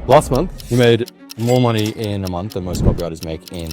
Last month, we made more money in a month than most copywriters make in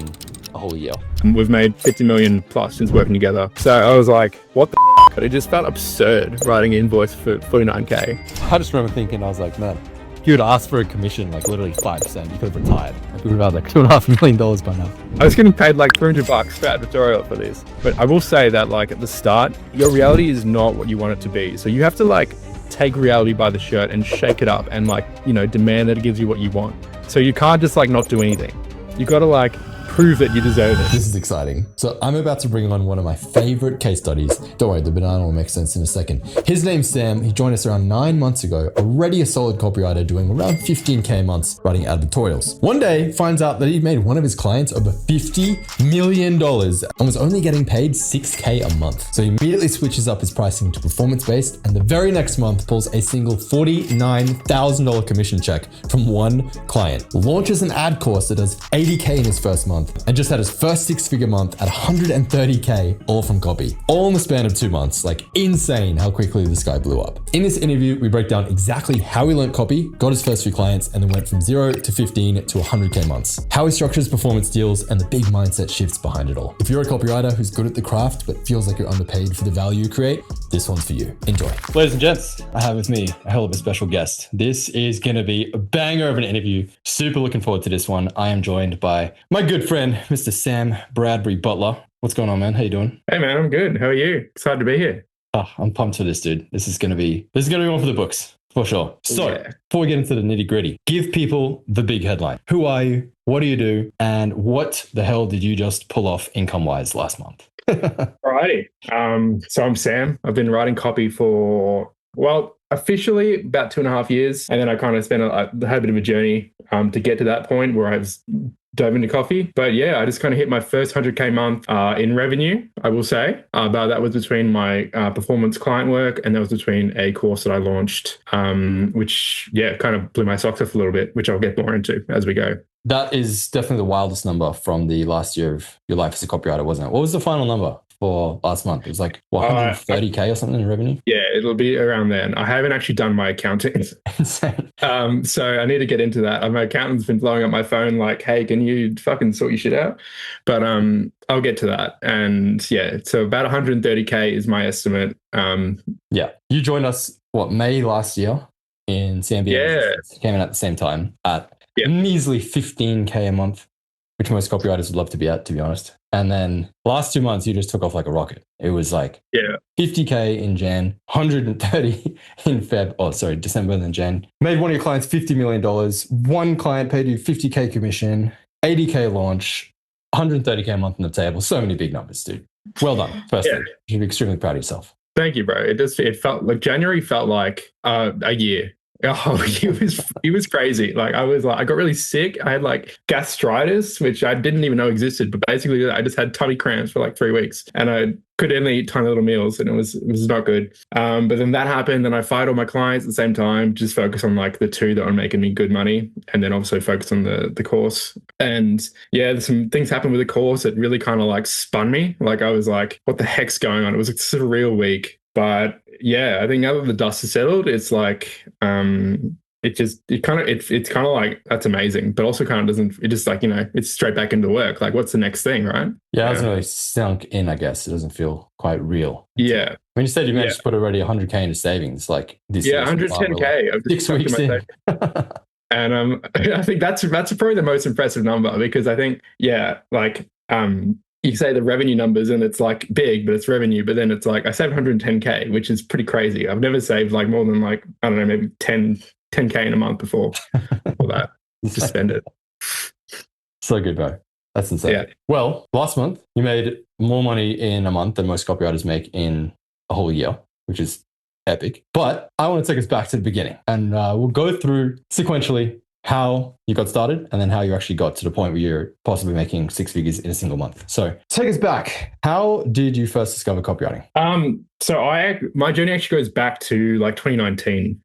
a whole year. And we've made 50 million plus since working together. So I was like, what the f***? It just felt absurd writing an invoice for 49K. I just remember thinking, I was like, man, if you would ask for a commission, like literally 5%, you could have retired. Like, we would have had like $2.5 million by now. I was getting paid like $300 for advertorial for this. But I will say that like at the start, your reality is not what you want it to be. So you have to like take reality by the shirt and shake it up and like, you know, demand that it gives you what you want. So you can't just like not do anything. You got to like prove that you deserve it. This is exciting. So I'm about to bring on one of my favorite case studies. Don't worry, the banana will make sense in a second. His name's Sam. He joined us around 9 months ago, already a solid copywriter doing around 15K months writing advertorials. One day finds out that he made one of his clients over $50 million and was only getting paid 6K a month. So he immediately switches up his pricing to performance-based, and the very next month pulls a single $49,000 commission check from one client. Launches an ad course that does 80K in his first month, and just had his first six-figure month at 130K, all from copy. All in the span of 2 months. Like, insane how quickly this guy blew up. In this interview, we break down exactly how he learned copy, got his first few clients, and then went from 0 to 15 to 100K months. How he structures performance deals and the big mindset shifts behind it all. If you're a copywriter who's good at the craft but feels like you're underpaid for the value you create, this one's for you. Enjoy. Ladies and gents, I have with me a hell of a special guest. This is going to be a banger of an interview. Super looking forward to this one. I am joined by my good friend, Mr. Sam Bradbury-Butler. What's going on, man? How you doing? Hey man, I'm good. How are you? Excited to be here. Oh, I'm pumped for this, dude. This is going to be one for the books, for sure. So before we get into the nitty gritty, give people the big headline. Who are you? What do you do? And what the hell did you just pull off income-wise last month? Alrighty. So I'm Sam. I've been writing copy for, well, officially about 2.5 years. And then I kind of spent a bit of a journey to get to that point where I was dove into coffee. But yeah, I just kind of hit my first 100K month in revenue, I will say. But that was between my performance client work, and that was between a course that I launched, which, yeah, kind of blew my socks off a little bit, which I'll get more into as we go. That is definitely the wildest number from the last year of your life as a copywriter, wasn't it? What was the final number for last month? It was like 130K or something in revenue? Yeah, it'll be around then. I haven't actually done my accounting. Insane. So I need to get into that. My accountant's been blowing up my phone like, hey, can you fucking sort your shit out? But I'll get to that. And yeah, so about 130K is my estimate. Yeah. You joined us, May last year in CMB? Yeah. Came in at the same time at a measly 15K a month, which most copywriters would love to be at, to be honest. And then last 2 months, you just took off like a rocket. It was like 50K in Jan, 130 in December and then Jan. Made one of your clients $50 million. One client paid you 50K commission, 80K launch, 130K a month on the table. So many big numbers, dude. Well done. Firstly, you should be extremely proud of yourself. Thank you, bro. It felt like January felt like a year. Oh, it was crazy. Like I got really sick. I had like gastritis, which I didn't even know existed. But basically, I just had tummy cramps for like 3 weeks, and I could only eat tiny little meals, and it was not good. But then that happened, and I fired all my clients at the same time. Just focus on like the two that were making me good money, and then also focus on the course. And yeah, some things happened with the course that really kind of like spun me. Like I was like, what the heck's going on? It was like a surreal week. But yeah, I think now that the dust has settled, it's like it's kind of like that's amazing, but also kind of doesn't. It just like, you know, it's straight back into work. Like, what's the next thing, right? Yeah, it hasn't really sunk in. I guess it doesn't feel quite real. Yeah. When you said you managed to put already 100K into savings, like this. Yeah, 110K. I've just 6 weeks in. And I think that's probably the most impressive number, because I think like you say the revenue numbers and it's like big, but it's revenue. But then it's like I saved 110K, which is pretty crazy. I've never saved like more than like, I don't know, maybe 10K in a month before that. Just spend it. So good, bro. That's insane. Yeah. Well, last month you made more money in a month than most copywriters make in a whole year, which is epic. But I want to take us back to the beginning, and we'll go through sequentially how you got started and then how you actually got to the point where you're possibly making 6 figures in a single month. So take us back. How did you first discover copywriting? So my journey actually goes back to like 2019.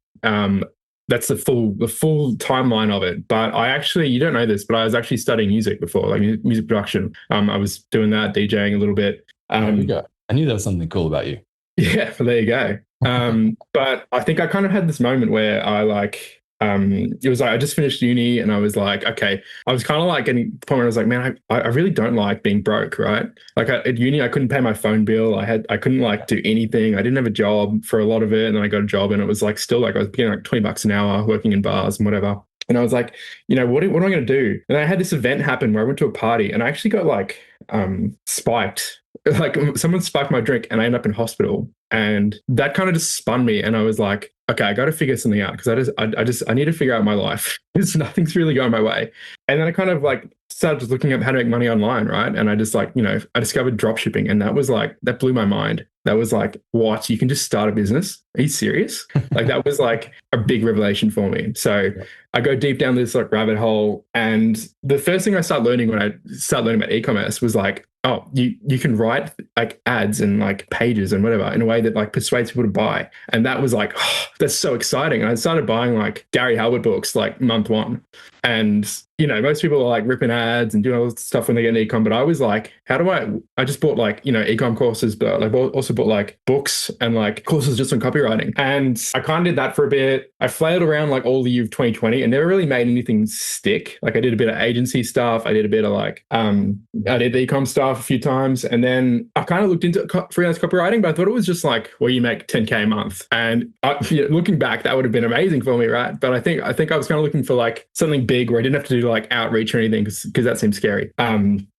That's the full timeline of it. But you don't know this, but I was actually studying music before, like music production. I was doing that, DJing a little bit. There we go. I knew there was something cool about you. Yeah, well, there you go. But I think I kind of had this moment where I like it was like I just finished uni and I was like, okay, I was kind of like getting to the point where I was like, man, I really don't like being broke, right? Like at uni, I couldn't pay my phone bill. I couldn't like do anything. I didn't have a job for a lot of it, and then I got a job, and it was like still like I was getting like $20 an hour working in bars and whatever. And I was like, what am I going to do? And I had this event happen where I went to a party and I actually got like spiked. Like someone spiked my drink and I ended up in hospital. And that kind of just spun me. And I was like, okay, I got to figure something out because I need to figure out my life because nothing's really going my way. And then I kind of like started just looking up how to make money online, right? And I just like, I discovered drop shipping, and that blew my mind. That was like, what? You can just start a business? Are you serious? Like that was like a big revelation for me. So I go deep down this like rabbit hole. And the first thing I started learning when I started learning about e-commerce was like, oh, you can write like ads and like pages and whatever in a way that like persuades people to buy. And that was like, oh, that's so exciting. And I started buying like Gary Halbert books like month one. And, most people are like ripping ads and doing all this stuff when they get an e-com. But I was like, I just bought like, e-com courses, but I also bought like books and like courses just on copywriting. And I kind of did that for a bit. I flailed around like all the year of 2020 and never really made anything stick. Like I did a bit of agency stuff. I did a bit of like, I did the e-com stuff a few times. And then I kind of looked into freelance copywriting, but I thought it was just like where you make 10K a month. And looking back, that would have been amazing for me, right? But I think I was kind of looking for like something big where I didn't have to do like outreach or anything because that seems scary.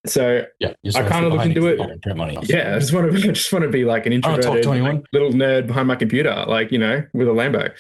So I kind of looked into it. Yeah, I just want to be like an introverted like, little nerd behind my computer, like, with a Lambo.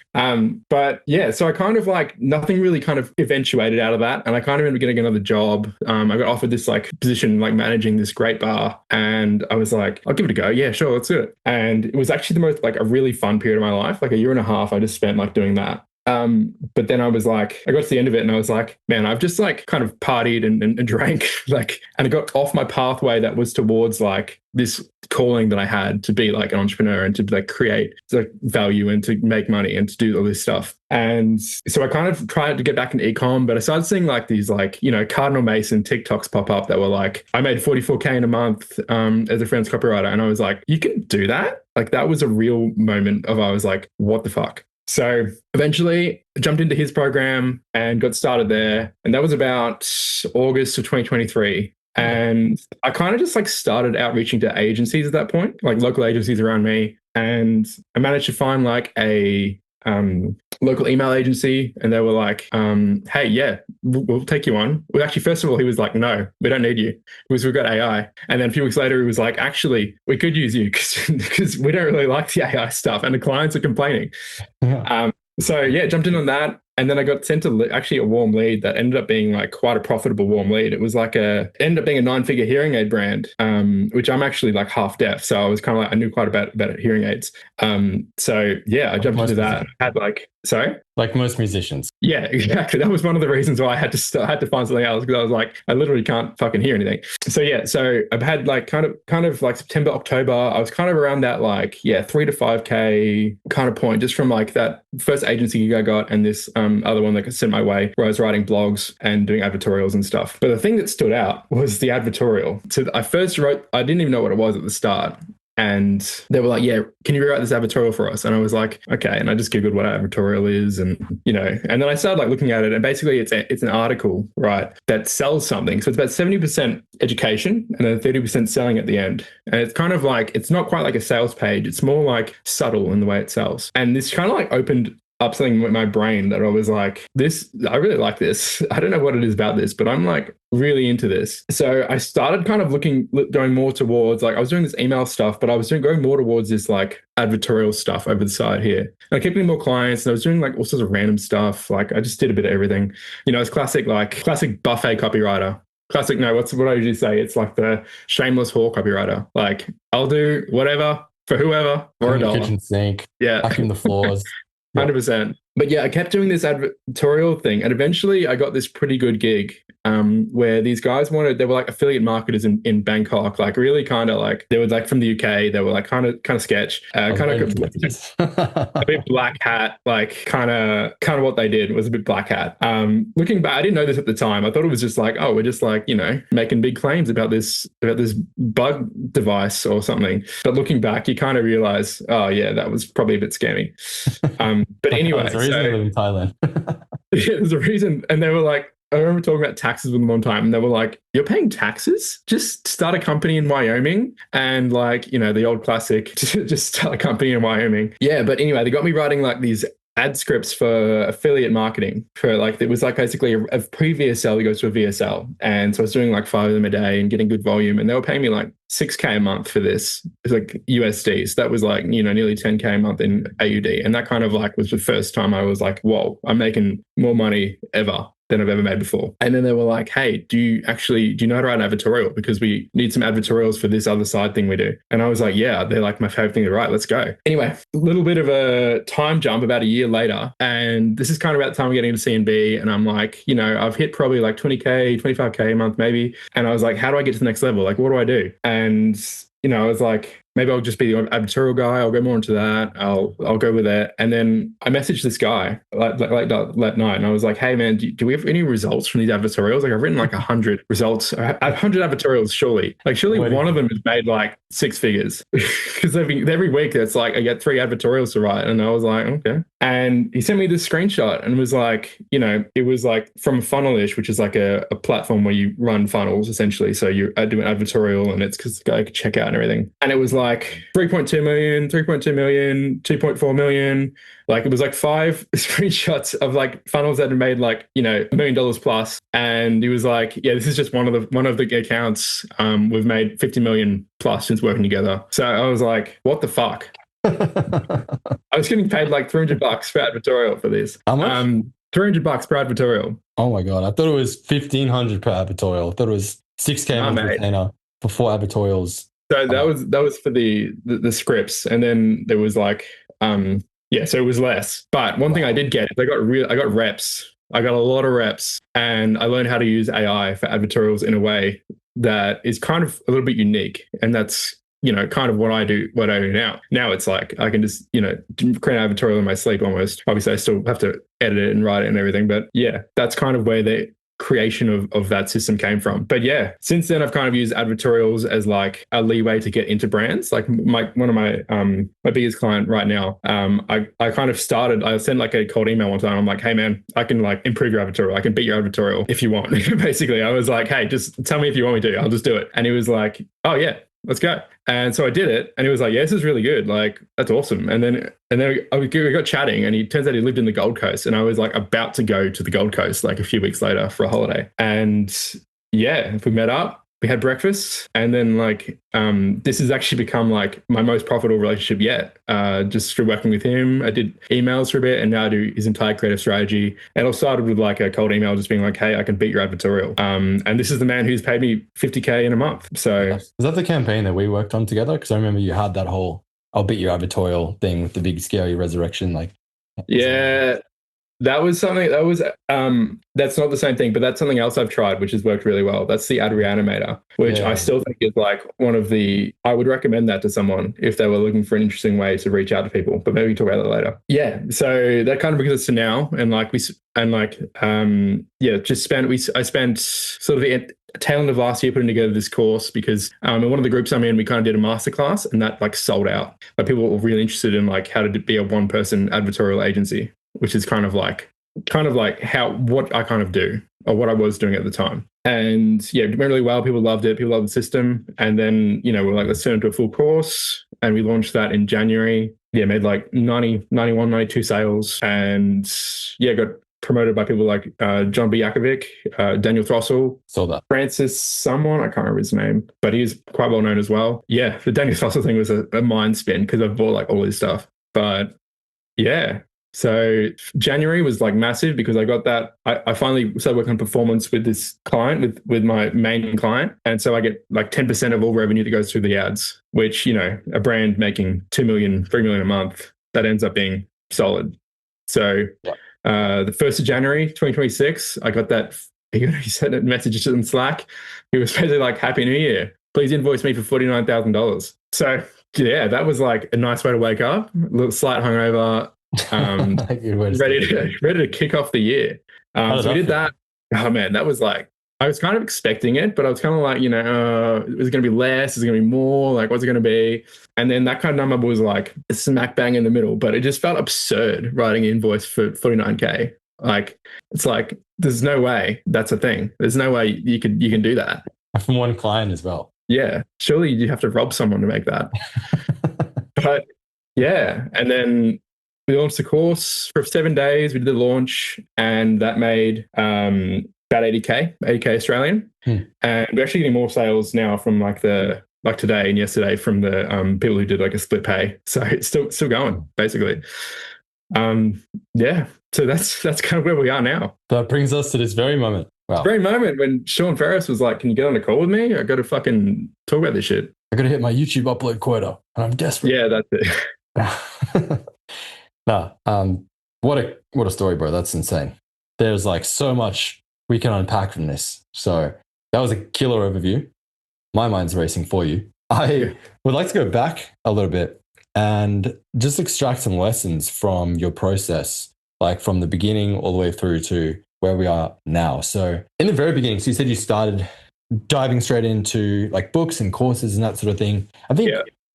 But yeah, so I kind of like nothing really kind of eventuated out of that. And I kind of ended up getting another job. I got offered this like position, like managing this great bar. And I was like, I'll give it a go. Yeah, sure. Let's do it. And it was actually the most like a really fun period of my life. Like a year and a half, I just spent like doing that. But then I was like, I got to the end of it and I was like, man, I've just like kind of partied and drank like, and I got off my pathway that was towards like this calling that I had to be like an entrepreneur and to like create like value and to make money and to do all this stuff. And so I kind of tried to get back into e-com, but I started seeing like these like, Cardinal Mason TikToks pop up that were like, I made 44K in a month as a freelance copywriter. And I was like, you can do that? Like that was a real moment of I was like, what the fuck? So eventually I jumped into his program and got started there. And that was about August of 2023. And I kind of just like started outreaching to agencies at that point, like local agencies around me. And I managed to find like a local email agency, and they were like, hey, yeah, we'll take you on. Well, actually, first of all, he was like, no, we don't need you because we've got AI. And then a few weeks later, he was like, actually, we could use you because we don't really like the AI stuff and the clients are complaining. Yeah. So yeah, jumped in on that. And then I got sent actually a warm lead that ended up being like quite a profitable warm lead. It was like ended up being a 9-figure hearing aid brand, which I'm actually like half deaf. So I was kind of like, I knew quite about hearing aids. So yeah, I jumped into that. I had like, sorry? Like most musicians. Yeah, exactly. That was one of the reasons why I had to find something else, because I was like, I literally can't fucking hear anything. So yeah, so I've had like kind of like September, October, I was kind of around that like, yeah, 3 to 5K kind of point, just from like that first agency gig I got and this other one that got sent my way where I was writing blogs and doing advertorials and stuff. But the thing that stood out was the advertorial. So I didn't even know what it was at the start. And they were like, yeah, can you rewrite this advertorial for us? And I was like, okay. And I just Googled what advertorial is and then I started like looking at it, and basically it's an article, right, that sells something. So it's about 70% education and then 30% selling at the end. And it's kind of like, it's not quite like a sales page. It's more like subtle in the way it sells. And this kind of like opened up something with my brain that I was like, I really like this. I don't know what it is about this, but I'm like really into this. So I started kind of going more towards like, I was doing this email stuff, but I was going more towards this like advertorial stuff over the side here. And I kept getting more clients, and I was doing like all sorts of random stuff. Like I just did a bit of everything. It's classic buffet copywriter. Classic, no, what I usually say, it's like the shameless whore copywriter. Like I'll do whatever for whoever for $1. Kitchen sink. Yeah. Vacuum the floors. 100%. But yeah, I kept doing this advertorial thing, and eventually I got this pretty good gig where these guys they were like affiliate marketers in Bangkok, like really kind of like, they were like from the UK, they were like kind of sketch, kind of a bit black hat, like kind of what they did was a bit black hat. Looking back, I didn't know this at the time. I thought it was just like, oh, we're just like, making big claims about this bug device or something. But looking back, you kind of realize, oh yeah, that was probably a bit scammy. But anyway, reason I live in Thailand. Yeah, there's a reason. And they were like, I remember talking about taxes with them one time, and they were like, "You're paying taxes? Just start a company in Wyoming." And like, you know, the old classic, just start a company in Wyoming. Yeah, but anyway, they got me writing like these ad scripts for affiliate marketing. For like, it was like basically a pre-VSL that goes to a VSL. And so I was doing like 5 of them a day and getting good volume. And they were paying me like $6K a month for this. It's like USD. So that was like, you know, nearly 10K a month in AUD. And that kind of like was the first time I was like, whoa, I'm making more money ever than I've ever made before. And then they were like, hey, do you know how to write an advertorial? Because we need some advertorials for this other side thing we do. And I was like, yeah, they're like my favorite thing to write. Let's go. Anyway, a little bit of a time jump about a year later. And this is kind of about the time I'm getting into C&B. And I'm like, you know, I've hit probably like 20K, 25K a month maybe. And I was like, how do I get to the next level? Like, what do I do? And, you know, I was like, maybe I'll just be the advertorial guy. I'll go more into that. I'll go with it. And then I messaged this guy late night, and I was like, hey man, do we have any results from these advertorials? Like, I've written like 100 results, 100 advertorials, surely. Like, surely one of them has made like 6 figures. Because every week it's like I get 3 advertorials to write. And I was like, okay. And he sent me this screenshot and was like, you know, it was like from Funnelish, which is like a platform where you run funnels essentially. So you do an advertorial, and it's because I could check out and everything. And it was like 3.2 million, 3.2 million, 2.4 million. Like, it was like 5 screenshots of like funnels that had made like, you know, $1 million plus. And he was like, yeah, this is just one of the accounts. We've made 50 million plus since working together. So I was like, what the fuck? I was getting paid like $300 for advertorial for this. How much? $300 per advertorial. Oh my God. I thought it was $1,500 per advertorial. I thought it was 6K a month retainer for 4 advertorials. So that was for the scripts. And then there was like, so it was less. But one thing I did get is I got reps. I got a lot of reps, and I learned how to use AI for advertorials in a way that is kind of a little bit unique. And that's, you know, kind of what I do now. Now it's like I can just, you know, create an advertorial in my sleep almost. Obviously, I still have to edit it and write it and everything. But yeah, that's kind of where the creation of that system came from. But yeah, since then I've kind of used advertorials as like a leeway to get into brands. Like one of my biggest client right now, I kind of started, I sent like a cold email one time. I'm like, hey man, I can like improve your advertorial. I can beat your advertorial if you want. Basically, I was like, hey, just tell me if you want me to, I'll just do it. And he was like, oh yeah, let's go. And so I did it, and he was like, yeah, this is really good. Like, that's awesome. And then we got chatting, and he turns out he lived in the Gold Coast, and I was like about to go to the Gold Coast like a few weeks later for a holiday. And yeah, we met up, we had breakfast, and then like this has actually become like my most profitable relationship yet. Just through working with him, I did emails for a bit, and now I do his entire creative strategy. And it all started with like a cold email, just being like, hey, I can beat your advertorial. And this is the man who's paid me 50K in a month. So was that the campaign that we worked on together? Because I remember you had that whole I'll beat your advertorial thing with the big scary resurrection. Like, yeah. That was something that was, that's not the same thing, but that's something else I've tried, which has worked really well. That's the ad reanimator, which I still think is like I would recommend that to someone if they were looking for an interesting way to reach out to people, but maybe we can talk about that later. Yeah. So that kind of brings us to now. And like, I spent sort of the tail end of last year putting together this course because in one of the groups I'm in, we kind of did a masterclass, and that like sold out. Like, people were really interested in like how to be a one-person advertorial agency, which is kind of like what I kind of do, or what I was doing at the time. And yeah, it went really well. People loved it. People loved the system. And then, you know, we're like, let's turn it into a full course. And we launched that in January. Yeah, made like 90, 91, 92 sales. And yeah, got promoted by people like John B. Yakovic, Daniel Throssell, Francis someone, I can't remember his name, but he's quite well known as well. Yeah, the Daniel Throssell thing was a mind spin because I've bought like all his stuff. But yeah. So January was like massive because I got that. I finally started working on performance with this client, with my main client. And so I get like 10% of all revenue that goes through the ads, which, you know, a brand making 2 million, 3 million a month, that ends up being solid. So the 1st of January, 2026, I got that. He sent a message in Slack. He was basically like, Happy New Year. Please invoice me for $49,000. So yeah, that was like a nice way to wake up. A little slight hungover. Ready to kick off the year. So we did that. Oh man, that was like I was kind of expecting it, but I was kind of like, is it going to be less? Is it going to be more? Like, what's it going to be? And then that kind of number was like smack bang in the middle, but it just felt absurd writing an invoice for 49K. Like, it's like, there's no way that's a thing. There's no way you can do that. From one client as well. Yeah. Surely you have to rob someone to make that. But yeah. And then we launched the course for 7 days. We did the launch and that made about 80K Australian. And we're actually getting more sales now from like today and yesterday from the people who did like a split pay. So it's still going basically. Yeah. So that's kind of where we are now. That brings us to this very moment. Wow. Very moment when Sean Ferres was like, "Can you get on a call with me? I got to fucking talk about this shit. I got to hit my YouTube upload quota and I'm desperate." Yeah, that's it. What a story, bro. That's insane. There's like so much we can unpack from this. So that was a killer overview. My mind's racing for you. I would like to go back a little bit and just extract some lessons from your process, like from the beginning all the way through to where we are now. So in the very beginning, so you said you started diving straight into like books and courses and that sort of thing. I think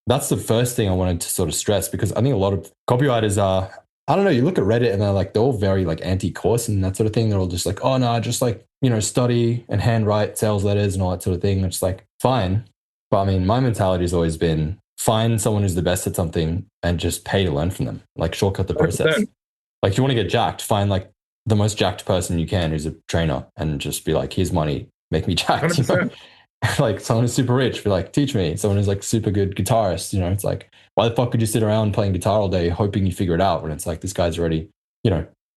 that's the first thing I wanted to sort of stress, because I think a lot of copywriters are, I don't know, you look at Reddit and they're all very like anti-course and that sort of thing. They're all just like, oh no, just like, study and handwrite sales letters and all that sort of thing. It's like, fine. But I mean, my mentality has always been find someone who's the best at something and just pay to learn from them. Like shortcut the process. 100%. Like you want to get jacked, find like the most jacked person you can who's a trainer and just be like, here's money, make me jacked. Like someone who's super rich, be like, teach me. Someone who's like super good guitarist, it's like, why the fuck could you sit around playing guitar all day hoping you figure it out when it's like this guy's already,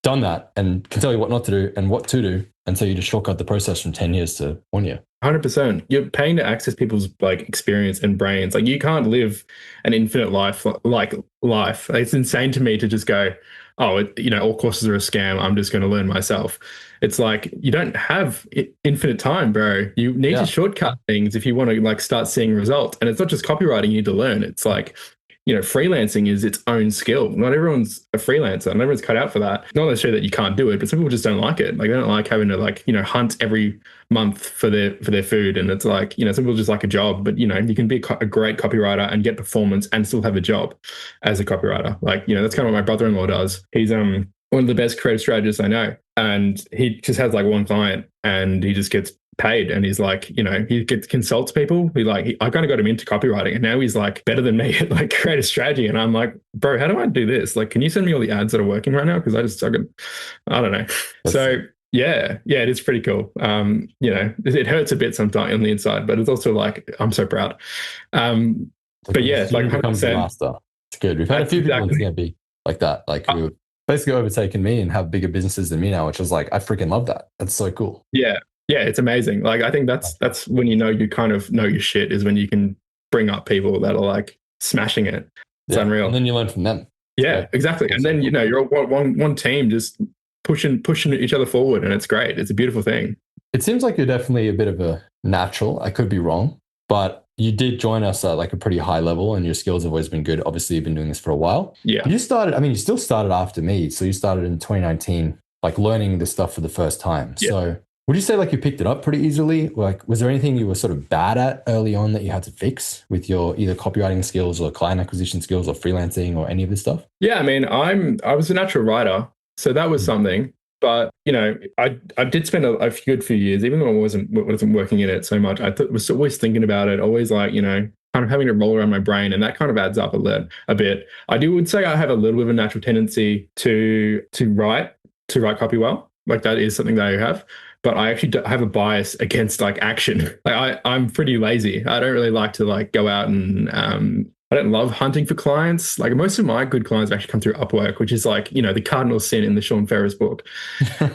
done that and can tell you what not to do and what to do. And so you just shortcut the process from 10 years to 1 year. 100%. You're paying to access people's like experience and brains. Like you can't live an infinite life like life. It's insane to me to just go, oh, all courses are a scam. I'm just going to learn myself. It's like you don't have infinite time, bro. You need to shortcut things if you want to like start seeing results. And it's not just copywriting you need to learn. It's like, freelancing is its own skill. Not everyone's a freelancer. Not everyone's cut out for that. Not necessarily that you can't do it, but some people just don't like it. Like they don't like having to like, hunt every month for their food. And it's like, some people just like a job, but you can be a great copywriter and get performance and still have a job as a copywriter. Like, that's kind of what my brother-in-law does. He's one of the best creative strategists I know. And he just has like one client and he just gets paid, and he's like, he consults people. I kind of got him into copywriting, and now he's like better than me at like creative strategy. And I'm like, bro, how do I do this? Like, can you send me all the ads that are working right now? Because I don't know. So yeah, it is pretty cool. It hurts a bit sometimes on the inside, but it's also like I'm so proud. But yeah, like 100%. Master. It's good. We've had a few people in TMB like that, like who basically overtaken me and have bigger businesses than me now, which is like I freaking love that. That's so cool. Yeah, it's amazing. Like, I think that's when you kind of know your shit, is when you can bring up people that are like smashing it. It's unreal. And then you learn from them. Yeah, exactly. And then, you're one team just pushing each other forward, and it's great. It's a beautiful thing. It seems like you're definitely a bit of a natural. I could be wrong, but you did join us at like a pretty high level and your skills have always been good. Obviously, you've been doing this for a while. Yeah. You still started after me. So you started in 2019, like learning this stuff for the first time. Yeah. So would you say like you picked it up pretty easily? Like, was there anything you were sort of bad at early on that you had to fix with your either copywriting skills or client acquisition skills or freelancing or any of this stuff? Yeah, I mean, I was a natural writer, so that was something. But I did spend a good few years, even though I wasn't working in it so much. I was always thinking about it, always like kind of having to roll around my brain, and that kind of adds up a bit. I would say I have a little bit of a natural tendency to write copy well. Like that is something that I have. But I actually have a bias against like action. Like I'm pretty lazy. I don't really like to like go out and I don't love hunting for clients. Like most of my good clients actually come through Upwork, which is like, the cardinal sin in the Sean Ferres book.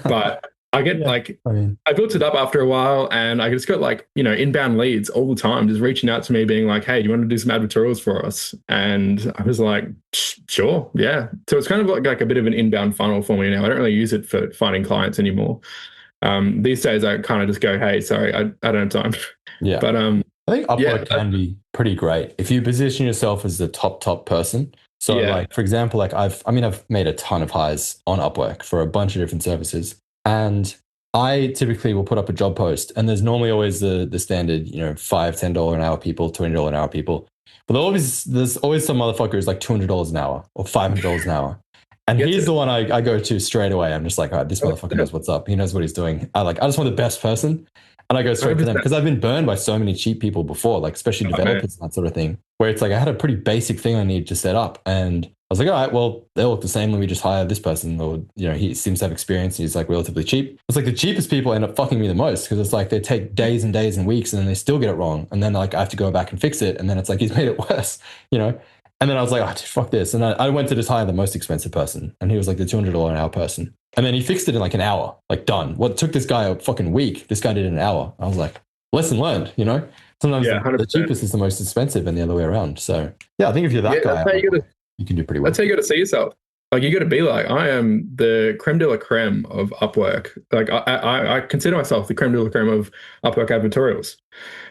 But I get I built it up after a while, and I just got like, inbound leads all the time, just reaching out to me being like, hey, do you want to do some advertorials for us? And I was like, sure. Yeah. So it's kind of like a bit of an inbound funnel for me now. I don't really use it for finding clients anymore. These days I kind of just go, hey, sorry, I don't have time. Yeah. But I think Upwork can be pretty great if you position yourself as the top person. So like, for example, like I've made a ton of hires on Upwork for a bunch of different services. And I typically will put up a job post, and there's normally always the standard, $5, $10 an hour people, $20 an hour people. But there's always some motherfucker who's like $200 an hour or $500 an hour. And he's the one I go to straight away. I'm just like, all right, this motherfucker knows what's up. He knows what he's doing. I just want the best person. And I go straight to them because I've been burned by so many cheap people before, like especially developers and that sort of thing, where it's like I had a pretty basic thing I needed to set up. And I was like, all right, well, they all look the same. Let me just hire this person. Or, he seems to have experience. He's like relatively cheap. It's like the cheapest people end up fucking me the most because it's like they take days and days and weeks and then they still get it wrong. And then like I have to go back and fix it. And then it's like he's made it worse, And then I was like, fuck this. And I went to just hire the most expensive person. And he was like the $200 an hour person. And then he fixed it in like an hour, like done. What took this guy a fucking week, this guy did in an hour. I was like, lesson learned, Sometimes the cheapest is the most expensive and the other way around. So yeah, I think if you're that guy, you can do pretty well. That's how you got to see yourself. Like you got to be like, I am the creme de la creme of Upwork. Like I consider myself the creme de la creme of Upwork advertorials.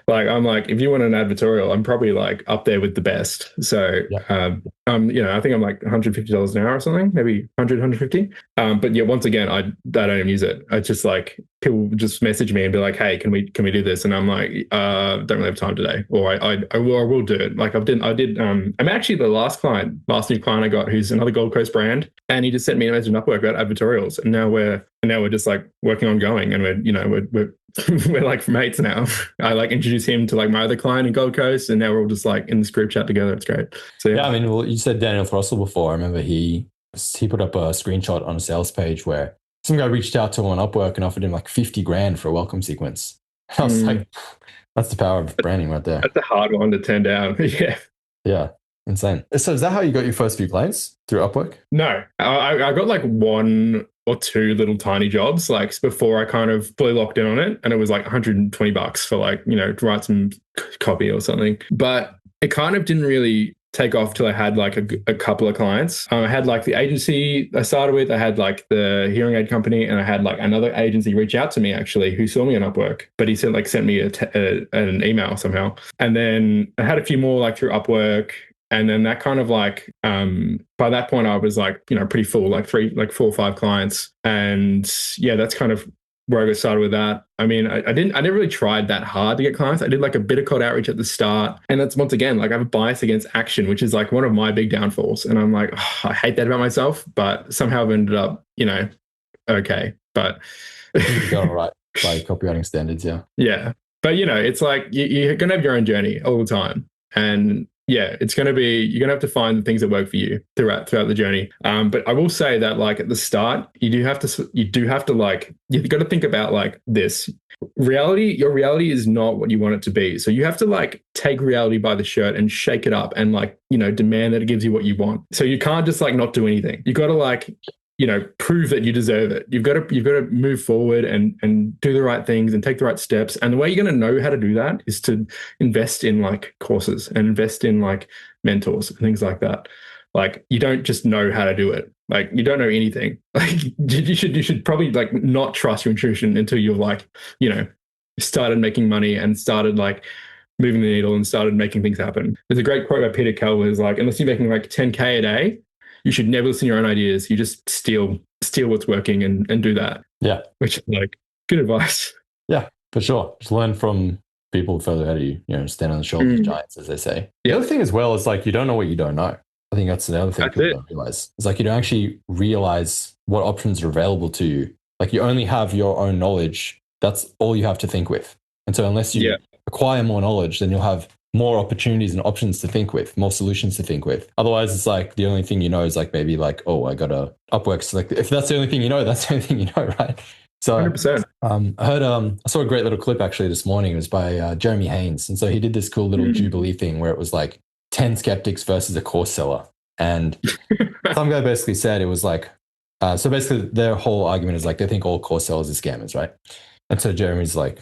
Like I'm like, if you want an advertorial, I'm probably like up there with the best. So, I think I'm like $150 an hour or something, maybe 100, 150. But yeah, once again, I don't even use it. I just like people just message me and be like, hey, can we do this? And I'm like, don't really have time today, or I will do it. Like I'm actually the last new client I got, who's another Gold Coast brand, and he just sent me a message on Upwork about advertorials, and now we're just like working on going, and we're we're like mates now. I like introduced him to like my other client in Gold Coast, and now we're all just like in this group chat together. It's great. So yeah, I mean, well, you said Daniel Throssell before. I remember he put up a screenshot on a sales page where some guy reached out to him on Upwork and offered him like 50 grand for a welcome sequence. I was like, that's the power of branding right there. That's a hard one to turn down. Yeah. Insane. So is that how you got your first few clients, through Upwork? No, I got like one or two little tiny jobs like before I kind of fully locked in on it, and it was like $120 for like to write some copy or something. But it kind of didn't really take off till I had like a couple of clients. I had like the agency I started with, I had like the hearing aid company, and I had like another agency reach out to me actually who saw me on Upwork, but he sent me an email somehow. And then I had a few more like through Upwork. And then that kind of like, by that point I was like, pretty full, like 4 or 5 clients. And yeah, that's kind of where I got started with that. I mean, I never really tried that hard to get clients. I did like a bit of cold outreach at the start. And that's once again, like I have a bias against action, which is like one of my big downfalls. And I'm like, I hate that about myself, but somehow I've ended up, okay. But you got it right by copywriting standards. Yeah. Yeah. But it's like you're going to have your own journey all the time. And yeah, you're going to have to find the things that work for you throughout the journey. But I will say that like at the start, you've got to think about like this. Your reality is not what you want it to be. So you have to like take reality by the shirt and shake it up and like, demand that it gives you what you want. So you can't just like not do anything. You got to like, prove that you deserve it. You've got to move forward and do the right things and take the right steps. And the way you're going to know how to do that is to invest in like courses and invest in like mentors and things like that. Like you don't just know how to do it. Like you don't know anything. Like you should probably like not trust your intuition until you've like, started making money and started like moving the needle and started making things happen. There's a great quote by Peter Kell where it's like, unless you're making like 10K a day, you should never listen to your own ideas. You just steal what's working and do that. Yeah. Which is like good advice. Yeah, for sure. Just learn from people further ahead of you, stand on the shoulders of giants, as they say. The other thing as well is like, you don't know what you don't know. I think that's the other thing people don't realize. It's like, you don't actually realize what options are available to you. Like you only have your own knowledge. That's all you have to think with. And so unless you acquire more knowledge, then you'll have more opportunities and options to think with, more solutions to think with. Otherwise, it's like the only thing you know is like maybe like, oh, I got a Upwork. So like if that's the only thing you know, that's the only thing you know, right? So 100%. I saw a great little clip actually this morning. It was by Jeremy Haynes. And so he did this cool little Jubilee thing where it was like 10 skeptics versus a course seller. And some guy basically said it was like, so basically their whole argument is like they think all course sellers are scammers, right? And so Jeremy's like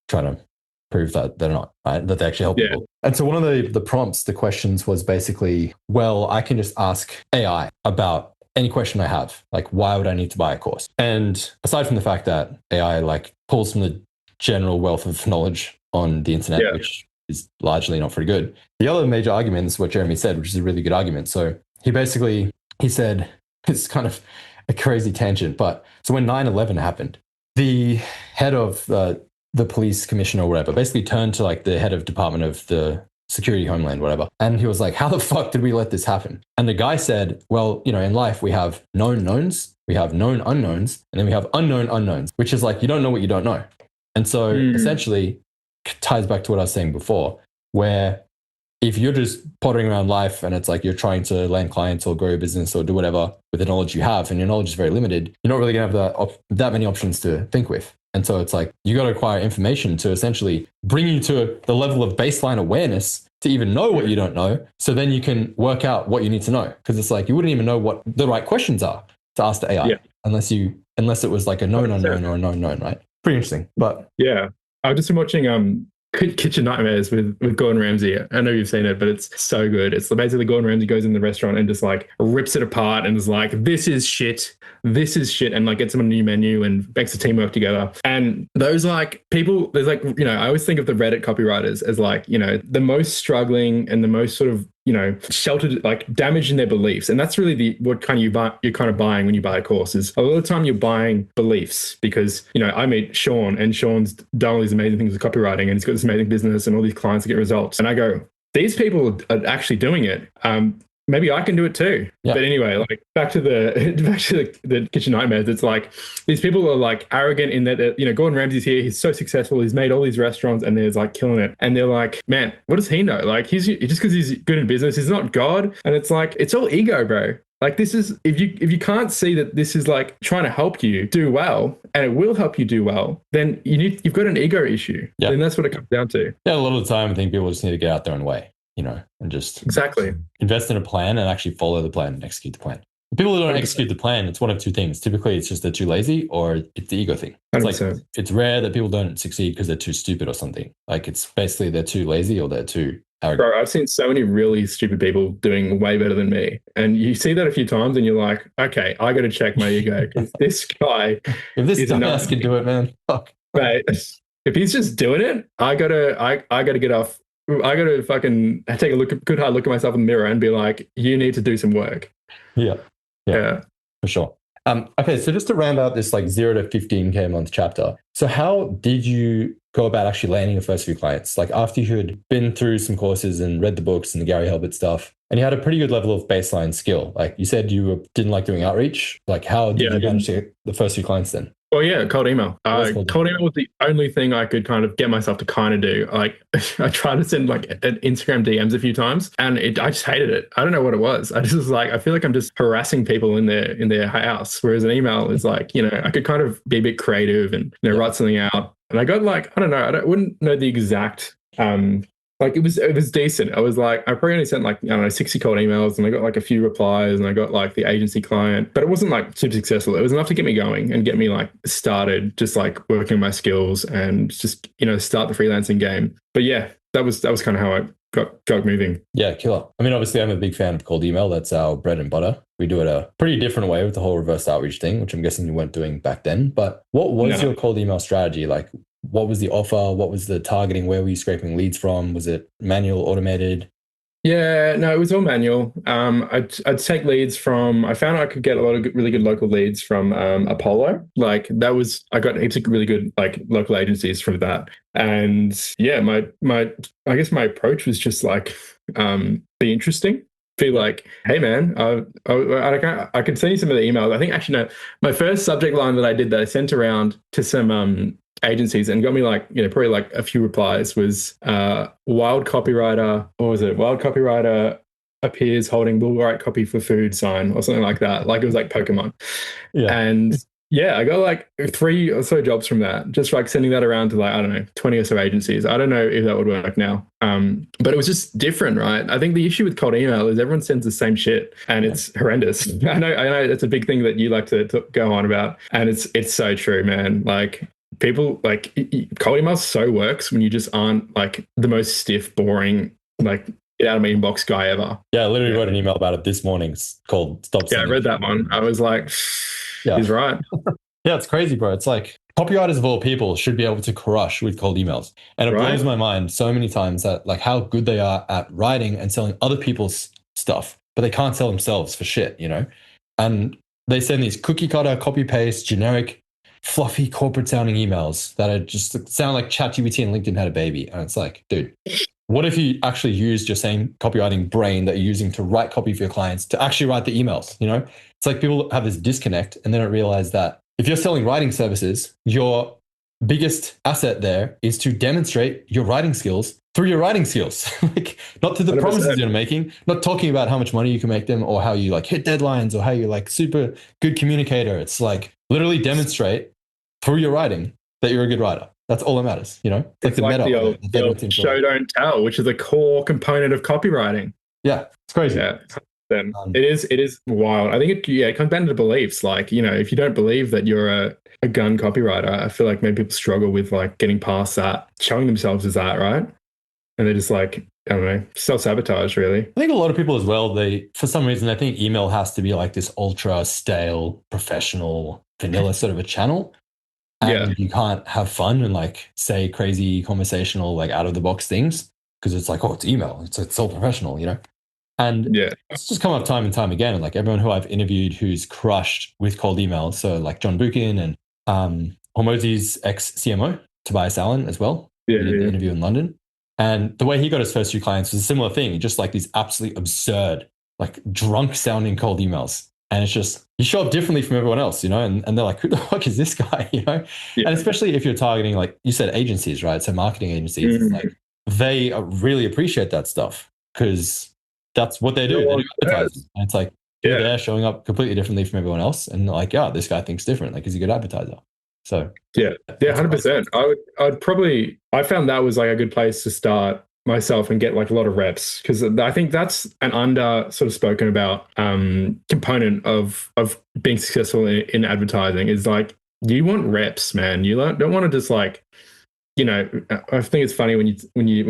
trying to prove that they're not, right? That they actually help people. And so one of the prompts, the questions was basically, well, I can just ask AI about any question I have, like why would I need to buy a course? And aside from the fact that AI like pulls from the general wealth of knowledge on the internet, which is largely not very good. The other major argument is what Jeremy said, which is a really good argument. So he said, it's kind of a crazy tangent, but so when 9/11 happened, the head of the police commissioner or whatever basically turned to like the head of department of the security homeland, whatever. And he was like, how the fuck did we let this happen? And the guy said, well, you know, in life we have known knowns, we have known unknowns, and then we have unknown unknowns, which is like, you don't know what you don't know. And so essentially ties back to what I was saying before, where if you're just pottering around life and it's like you're trying to land clients or grow your business or do whatever with the knowledge you have, and your knowledge is very limited, you're not really going to have that many options to think with. And so it's like you got to acquire information to essentially bring you to the level of baseline awareness to even know what you don't know. So then you can work out what you need to know. Because it's like you wouldn't even know what the right questions are to ask the AI unless it was like a known unknown or a known known, right? Pretty interesting. But yeah, I've just been watching Kitchen Nightmares with Gordon Ramsay. I know you've seen it, but it's so good. It's basically Gordon Ramsay goes in the restaurant and just like rips it apart and is like, this is shit, and like gets them a new menu and makes the team work together. And those like people, there's like, you know, I always think of the Reddit copywriters as like, you know, the most struggling and the most sort of, you know, sheltered, like damaged in their beliefs. And that's really what kind of you're kind of buying when you buy a course. Is a lot of the time you're buying beliefs because, you know, I meet Sean and Sean's done all these amazing things with copywriting and he's got this amazing business and all these clients that get results. And I go, these people are actually doing it. Maybe I can do it too. Yeah. But anyway, like back to the Kitchen Nightmares. It's like these people are like arrogant in that, you know, Gordon Ramsay's here. He's so successful. He's made all these restaurants and they're like killing it. And they're like, man, what does he know? Like he's just because he's good in business, he's not God. And it's like, it's all ego, bro. Like this is, if you can't see that this is like trying to help you do well and it will help you do well, then you've got an ego issue. Yeah. And that's what it comes down to. Yeah. A lot of the time I think people just need to get out their own way, you know, and just exactly invest in a plan and actually follow the plan and execute the plan. The people who don't execute the plan, it's one of two things. Typically, it's just they're too lazy or it's the ego thing. It's 100%. like it's rare that people don't succeed because they're too stupid or something. Like it's basically they're too lazy or they're too arrogant. Bro, I've seen so many really stupid people doing way better than me. And you see that a few times and you're like, okay, I got to check my ego because this guy... if this dumbass can do it, man, fuck. Mate, if he's just doing it, I gotta get off. I got to fucking take a good hard look at myself in the mirror and be like, you need to do some work. Yeah, for sure. Okay, so just to round out this like 0 to 15K a month chapter. So how did you go about actually landing your first few clients? Like after you had been through some courses and read the books and the Gary Halbert stuff, and you had a pretty good level of baseline skill. Like you said didn't like doing outreach. Like how did you manage to get the first few clients then? Well, yeah, cold email. Cold email was the only thing I could kind of get myself to kind of do. Like I tried to send like an Instagram DMs a few times and I just hated it. I don't know what it was. I just was like, I feel like I'm just harassing people in their house. Whereas an email is like, you know, I could kind of be a bit creative and, you know, write something out. And I got like, I don't know, I wouldn't know the exact, like it was decent. I was like, I probably only sent like, I don't know, 60 cold emails and I got like a few replies and I got like the agency client, but it wasn't like super successful. It was enough to get me going and get me like started, just like working on my skills and just, you know, start the freelancing game. But yeah, that was kind of how I got moving. Yeah, killer. I mean, obviously I'm a big fan of cold email. That's our bread and butter. We do it a pretty different way with the whole reverse outreach thing, which I'm guessing you weren't doing back then. But what was your cold email strategy? Like, what was the offer? What was the targeting? Where were you scraping leads from? Was it manual, automated? Yeah, no, it was all manual. I'd take leads from, I found I could get a lot of really good local leads from Apollo. Like that was, I got heaps of really good like local agencies from that. And yeah, I guess my approach was just like, be interesting. Be like, hey man, I can send you some of the emails. I think actually no, my first subject line that I did that I sent around to some agencies and got me like, you know, probably like a few replies was wild copywriter, or was it wild copywriter appears holding will write copy for food sign or something like that. Like it was like Pokemon. Yeah. And yeah, I got like 3 or so jobs from that, just like sending that around to like, I don't know, 20 or so agencies. I don't know if that would work now. But it was just different, right? I think the issue with cold email is everyone sends the same shit and it's horrendous. I know it's a big thing that you like to go on about. And it's so true, man. Like people like cold email so works when you just aren't like the most stiff, boring, like get out of my inbox guy ever. Yeah, I literally wrote an email about it this morning. It's called Stop Sending. Yeah, I read that one. I was like, he's right. Yeah, it's crazy, bro. It's like copywriters of all people should be able to crush with cold emails. And it blows my mind so many times that like how good they are at writing and selling other people's stuff, but they can't sell themselves for shit, you know? And they send these cookie cutter, copy paste, generic fluffy corporate sounding emails that are just sound like ChatGPT and LinkedIn had a baby. And it's like, dude, what if you actually used your same copywriting brain that you're using to write copy for your clients to actually write the emails? You know, it's like people have this disconnect and they don't realize that if you're selling writing services, your biggest asset there is to demonstrate your writing skills through your writing skills, like not to the 100%. Promises you're making, not talking about how much money you can make them or how you like hit deadlines or how you're like super good communicator. It's like literally demonstrate through your writing that you're a good writer. That's all that matters, you know? It's like the old show don't tell, which is a core component of copywriting. Yeah, it's crazy. Yeah. Then it is wild. I think it comes down to beliefs. Like, you know, if you don't believe that you're a gun copywriter, I feel like maybe people struggle with like getting past that, showing themselves as that, right? And they're just like, I don't know, self-sabotage really. I think a lot of people as well, they, for some reason, I think email has to be like this ultra stale, professional, vanilla sort of a channel. And you can't have fun and like say crazy conversational, like out of the box things because it's like, oh, it's email. It's all professional, you know? And it's just come up time and time again. And like everyone who I've interviewed who's crushed with cold emails. So like John Buchan and Hormozi's ex-CMO, Tobias Allen as well. He did the interview in London. And the way he got his first few clients was a similar thing, just like these absolutely absurd, like drunk sounding cold emails. And it's just, you show up differently from everyone else, you know, and they're like, who the fuck is this guy, you know? And especially if you're targeting, like you said, agencies, right? So marketing agencies, it's like they really appreciate that stuff because that's what they do. They do advertising. And it's like, they're showing up completely differently from everyone else. And like, yeah, this guy thinks different. Like, he's a good advertiser. So 100%. I found that was like a good place to start myself and get like a lot of reps, because I think that's an under sort of spoken about component of being successful in advertising is like, you want reps, man. You don't want to just like, you know, I think it's funny when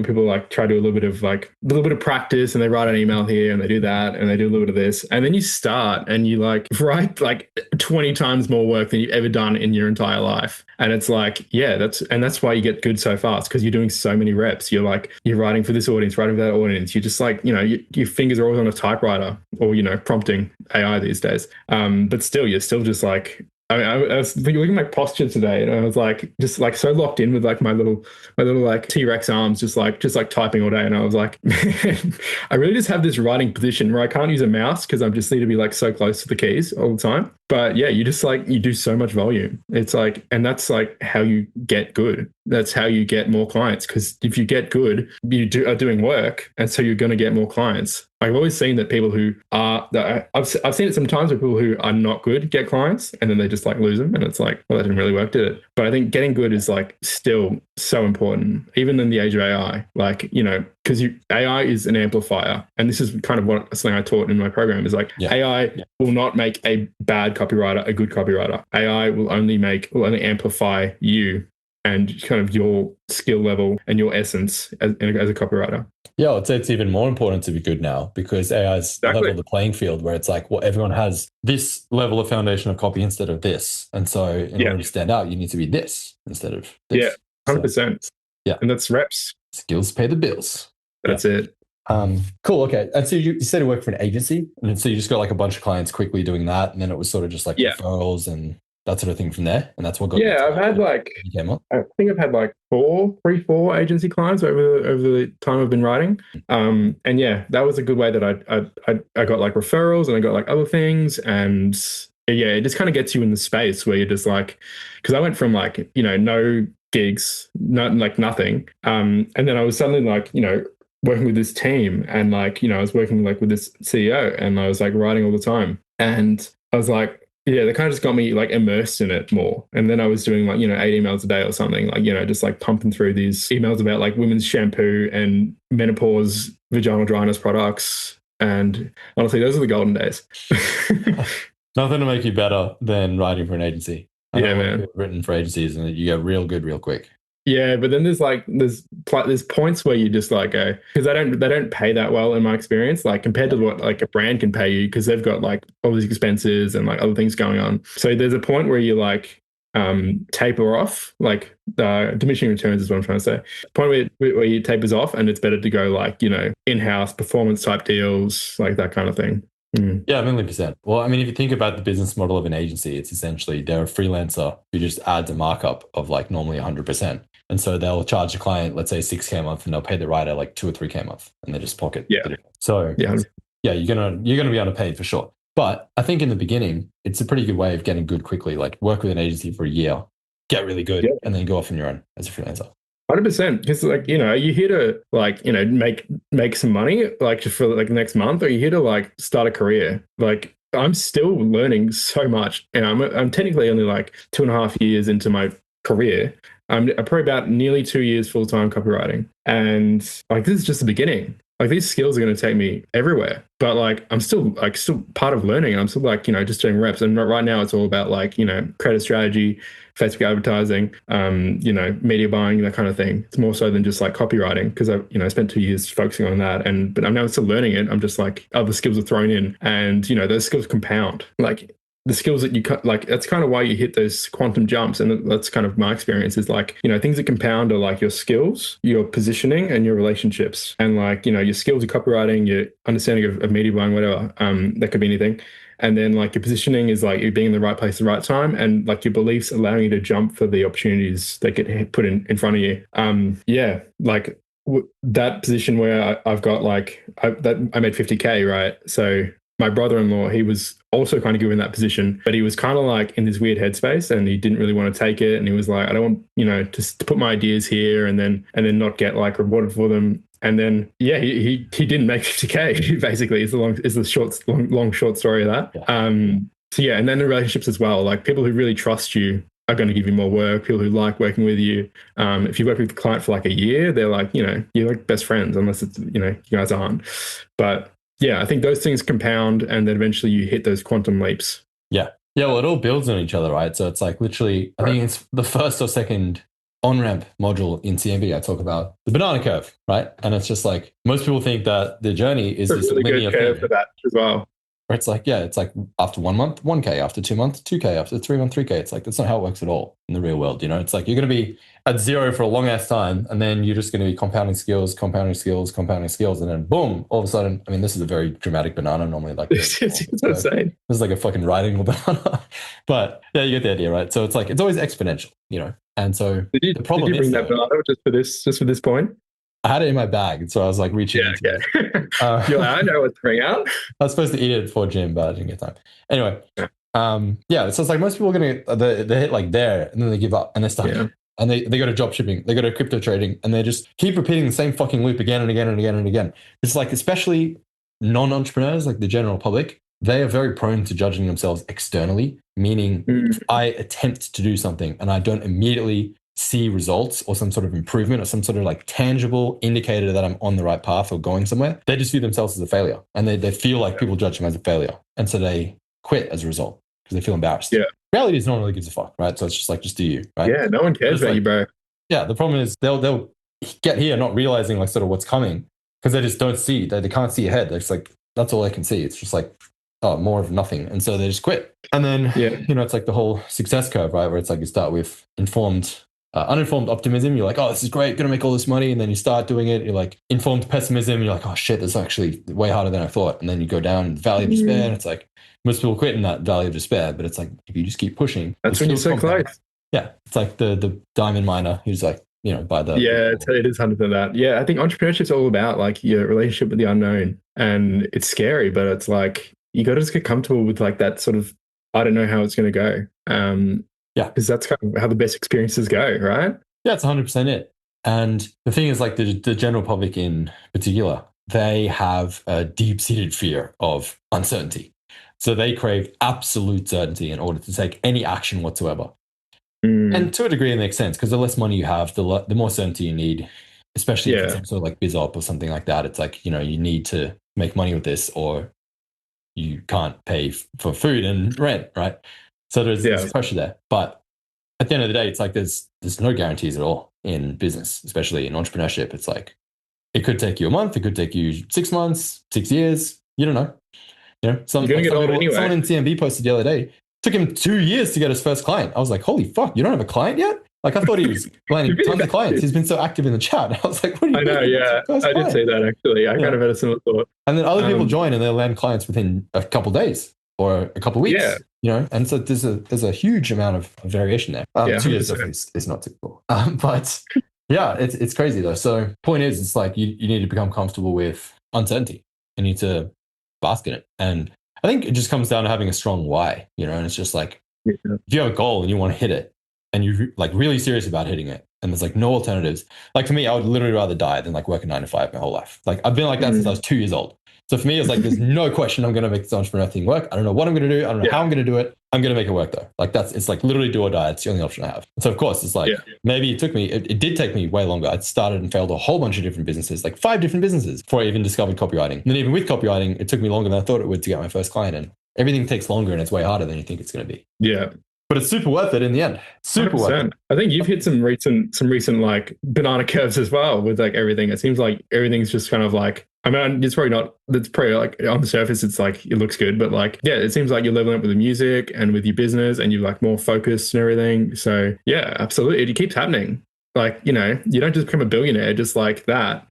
people like try to do a little bit of practice and they write an email here and they do that and they do a little bit of this, and then you start and you like write like 20 times more work than you've ever done in your entire life. And it's like, that's why you get good so fast, because you're doing so many reps. You're writing for this audience, writing for that audience. You're just like, you know, your fingers are always on a typewriter or, you know, prompting AI these days. But still, you're still just like, I was looking at my posture today, and I was like, just like so locked in with like my little like T-Rex arms, just like typing all day. And I was like, man, I really just have this writing position where I can't use a mouse because I just need to be like so close to the keys all the time. But yeah, you just like, you do so much volume. It's like, and that's like how you get good. That's how you get more clients. Because if you get good, are doing work, and so you're going to get more clients. I've always seen that people who are, I've seen it sometimes with people who are not good get clients, and then they just like lose them, and it's like, well, that didn't really work, did it? But I think getting good is like still so important, even in the age of AI. Like, you know, because AI is an amplifier, and this is kind of something I taught in my program is like AI will not make a bad copywriter a good copywriter. AI will only amplify you and kind of your skill level and your essence as a copywriter. Yeah, I'd say it's even more important to be good now because AI's leveled the playing field where it's like, well, everyone has this level of foundation of copy instead of this. And so in order to stand out, you need to be this instead of this. Yeah, 100%. So, yeah. And that's reps. Skills pay the bills. That's it. Cool. Okay. And so you said you worked for an agency, and so you just got like a bunch of clients quickly doing that. And then it was sort of just like referrals and that sort of thing from there. And that's what got I've had like, I think I've had like four agency clients over the time I've been writing. And yeah, that was a good way that I got like referrals, and I got like other things. And yeah, it just kind of gets you in the space where you're just like, because I went from like, you know, no gigs, like nothing. And then I was suddenly like, you know, working with this team, and like, you know, I was working like with this CEO, and I was like writing all the time. And I was like, yeah, they kind of just got me like immersed in it more. And then I was doing like, you know, 8 emails a day or something, like, you know, just like pumping through these emails about like women's shampoo and menopause, vaginal dryness products. And honestly, those are the golden days. Nothing to make you better than writing for an agency. Yeah, man. Written for agencies, and you get real good real quick. Yeah, but then there's points where you just like go, because they don't pay that well in my experience, like compared to what like a brand can pay you, because they've got like all these expenses and like other things going on. So there's a point where you like taper off, like diminishing returns is what I'm trying to say. Point where you tapers off, and it's better to go like, you know, in-house performance type deals, like that kind of thing. Yeah, a million percent. Well, I mean, if you think about the business model of an agency, it's essentially they're a freelancer who just adds a markup of like normally 100%. And so they'll charge the client, let's say 6K a month, and they'll pay the writer like 2 or 3K a month, and they just pocket the difference. So yeah, you're gonna be underpaid for sure. But I think in the beginning, it's a pretty good way of getting good quickly. Like work with an agency for a year, get really good, and then go off on your own as a freelancer. 100%, because like, you know, are you here to like, you know, make some money like just for like next month, or are you here to like start a career? Like I'm still learning so much, and I'm technically only like 2.5 years into my career. I'm probably about nearly 2 years full-time copywriting, and like this is just the beginning. Like these skills are going to take me everywhere, but like I'm still part of learning. And I'm still like, you know, just doing reps. And right now it's all about like, you know, creative strategy, Facebook advertising, you know, media buying, that kind of thing. It's more so than just like copywriting, because I spent 2 years focusing on that. But I'm now still learning it. I'm just like other skills are thrown in, and, you know, those skills compound. Like the skills that you like, that's kind of why you hit those quantum jumps. And that's kind of my experience is like, you know, things that compound are like your skills, your positioning, and your relationships. And like, you know, your skills of copywriting, your understanding of media buying, whatever, that could be anything. And then like your positioning is like you being in the right place at the right time, and like your beliefs allowing you to jump for the opportunities that get put in front of you. Yeah, like that position where I've got like, I made 50K, right? So my brother-in-law, he was also kind of given that position, but he was kind of like in this weird headspace, and he didn't really want to take it. And he was like, I don't want, you know, to put my ideas here and then not get like rewarded for them. And then, yeah, he didn't make 50K basically is the long short story of that. Yeah. So yeah. And then the relationships as well, like people who really trust you are going to give you more work, people who like working with you. If you work with the client for like a year, they're like, you know, you're like best friends, unless it's, you know, you guys aren't. But yeah, I think those things compound, and then eventually you hit those quantum leaps. Yeah. Yeah. Well, it all builds on each other, right? So it's like literally, I think it's the first or second on-ramp module in CMB. I talk about the banana curve, right? And it's just like, most people think that the journey is this really linear good curve thing for that as well. Where it's like, yeah, it's like after 1 month, 1K, after 2 months, 2K, after 3 months, 3K. It's like, that's not how it works at all in the real world. You know, it's like, you're going to be at zero for a long ass time, and then you're just going to be compounding skills. And then boom, all of a sudden, I mean, this is a very dramatic banana. Normally like, it's insane. This is like a fucking riding banana, but yeah, you get the idea, right? So it's like, it's always exponential, you know? And so the problem did you bring that banana just for this point? I had it in my bag, and so I was like reaching into it. You're like, I know what to bring out. I was supposed to eat it before gym, but I didn't get time. Anyway, yeah. So it's like most people are gonna they hit like there, and then they give up, and they're stuck. Yeah. And they go to drop shipping, they go to crypto trading, and they just keep repeating the same fucking loop again and again and again and again. It's like, especially non-entrepreneurs, like the general public, they are very prone to judging themselves externally. Meaning, if I attempt to do something and I don't immediately see results or some sort of improvement or some sort of like tangible indicator that I'm on the right path or going somewhere, they just view themselves as a failure, and they feel like people judge them as a failure. And so they quit as a result because they feel embarrassed. Yeah. Reality is no one really gives a fuck, right? So it's just like, just do you, right? Yeah, no one cares about you, bro. Yeah, the problem is they'll get here not realizing like sort of what's coming, because they just don't see, they can't see ahead. It's like, that's all they can see. It's just like, oh, more of nothing. And so they just quit. And then, you know, it's like the whole success curve, right? Where it's like you start with uninformed optimism. You're like, oh, this is great, gonna make all this money. And then you start doing it. You're like informed pessimism. You're like, oh shit, this is actually way harder than I thought. And then you go down the valley of despair. And it's like, most people quit in that valley of despair. But it's like, if you just keep pushing, that's when you're so close. Yeah. It's like the diamond miner who's like, you know, by the... Yeah, it is 100% that. Yeah, I think entrepreneurship's all about like your relationship with the unknown. And it's scary, but it's like, you got to just get comfortable with like that sort of, I don't know how it's going to go. Yeah, because that's kind of how the best experiences go, right? Yeah, it's 100% it. And the thing is, like the general public in particular, they have a deep-seated fear of uncertainty. So they crave absolute certainty in order to take any action whatsoever. And to a degree, it makes sense, because the less money you have, the more certainty you need, especially if it's some sort of like biz op or something like that. It's like, you know, you need to make money with this, or you can't pay for food and rent, right? So there's pressure there. But at the end of the day, it's like there's no guarantees at all in business, especially in entrepreneurship. It's like, it could take you a month, it could take you 6 months, 6 years. You don't know. You know, someone in CMB posted the other day, took him 2 years to get his first client. I was like, holy fuck, you don't have a client yet? Like I thought he was landing tons of clients. He's been so active in the chat. I was like, what are you doing? I know, yeah. I did see that actually. I kind of had a similar thought. And then other people join and they'll land clients within a couple of days or a couple of weeks. Yeah. You know, and so there's a huge amount of variation there. 2 years is not typical. But yeah, it's crazy though. So point is, it's like you need to become comfortable with uncertainty. You need to bask in it. And I think it just comes down to having a strong why, you know, and it's just like, if you have a goal and you want to hit it and you're like really serious about hitting it and there's like no alternatives. Like for me, I would literally rather die than like work a 9 to 5 my whole life. Like I've been like that since I was 2 years old. So for me, it's like, there's no question I'm going to make this entrepreneur thing work. I don't know what I'm going to do. I don't know how I'm going to do it. I'm going to make it work though. Like it's like literally do or die. It's the only option I have. So of course it's like, maybe it did take me way longer. I started and failed a whole bunch of different businesses, like 5 different businesses before I even discovered copywriting. And then even with copywriting, it took me longer than I thought it would to get my first client in. Everything takes longer and it's way harder than you think it's going to be. Yeah. But it's super worth it in the end. Super 100%. Worth it. I think you've hit some recent like banana curves as well with like everything. It seems like everything's just kind of like, I mean, it's probably like on the surface, it's like, it looks good, but like, yeah, it seems like you're leveling up with the music and with your business and you're like more focused and everything. So yeah, absolutely. It keeps happening. Like, you know, you don't just become a billionaire just like that.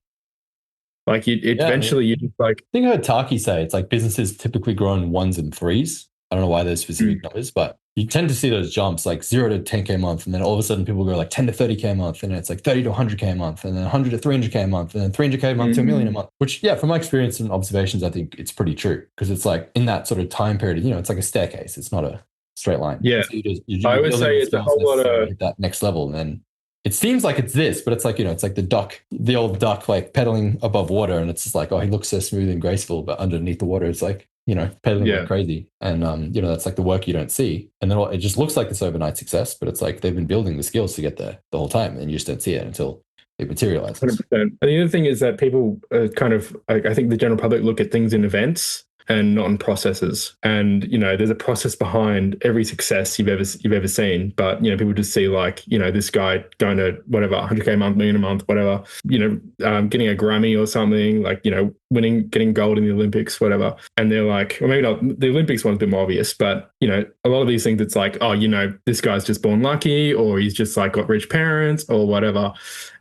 Like eventually you just like. I think I heard Taki say it's like businesses typically grow in 1s and 3s. I don't know why those specific numbers, but you tend to see those jumps like 0 to 10K a month. And then all of a sudden people go like 10 to 30K a month. And it's like 30 to 100K a month. And then 100 to 300K a month. And then 300K a month to $1 million a month. Which, yeah, from my experience and observations, I think it's pretty true. Because it's like in that sort of time period, you know, it's like a staircase. It's not a straight line. Yeah. So I would say it's a whole lot of that next level. And then it seems like it's this, but it's like, you know, it's like the old duck, like pedaling above water. And it's just like, oh, he looks so smooth and graceful. But underneath the water, it's like, you know, pedaling like crazy. And, you know, that's like the work you don't see. And then it just looks like this overnight success, but it's like they've been building the skills to get there the whole time. And you just don't see it until it materializes. 100%. And the other thing is that people kind of, I think the general public look at things in events and not in processes. And, you know, there's a process behind every success you've ever seen. But, you know, people just see like, you know, this guy going to whatever, 100K a month, million a month, whatever, you know, getting a Grammy or something, like, you know, getting gold in the Olympics, whatever. And they're like, well, maybe not, the Olympics one's a bit more obvious, but, you know, a lot of these things, it's like, oh, you know, this guy's just born lucky, or he's just like got rich parents or whatever.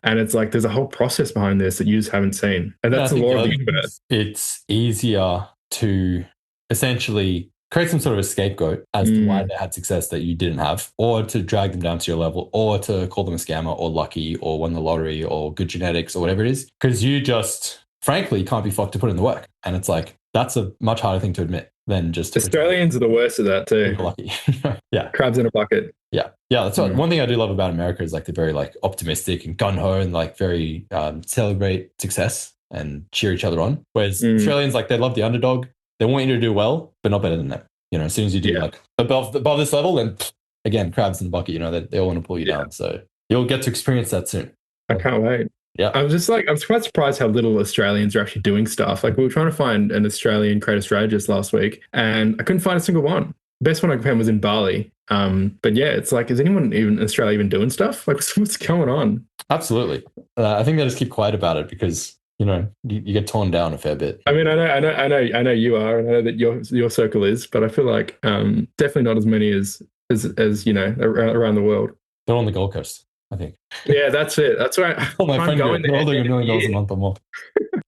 And it's like, there's a whole process behind this that you just haven't seen. And that's the law of the universe. It's easier to essentially create some sort of a scapegoat as to why they had success that you didn't have, or to drag them down to your level, or to call them a scammer or lucky or won the lottery or good genetics or whatever it is. Because you just, frankly, can't be fucked to put in the work. And it's like, that's a much harder thing to admit than just... Australians are the worst of that too. Lucky. Yeah. Crabs in a bucket. Yeah. Yeah. That's one thing I do love about America is like they're very like optimistic and gung-ho and like very celebrate success and cheer each other on. Whereas Australians, like, they love the underdog. They want you to do well, but not better than them. You know, as soon as you do like above this level, then again, crabs in the bucket, you know, they all want to pull you down. So you'll get to experience that soon. I can't wait. Yeah. I'm quite surprised how little Australians are actually doing stuff. Like, we were trying to find an Australian creative strategist last week and I couldn't find a single one. The best one I found was in Bali. But yeah, it's like, is anyone in Australia even doing stuff? Like, what's going on? Absolutely. I think they just keep quiet about it because, you know, you get torn down a fair bit. I mean, I know you are, and I know that your circle is, but I feel like definitely not as many as you know, around the world. They're on the Gold Coast, I think. Yeah, that's it. That's right. Oh, my friend, they're all doing $1 million a month or more.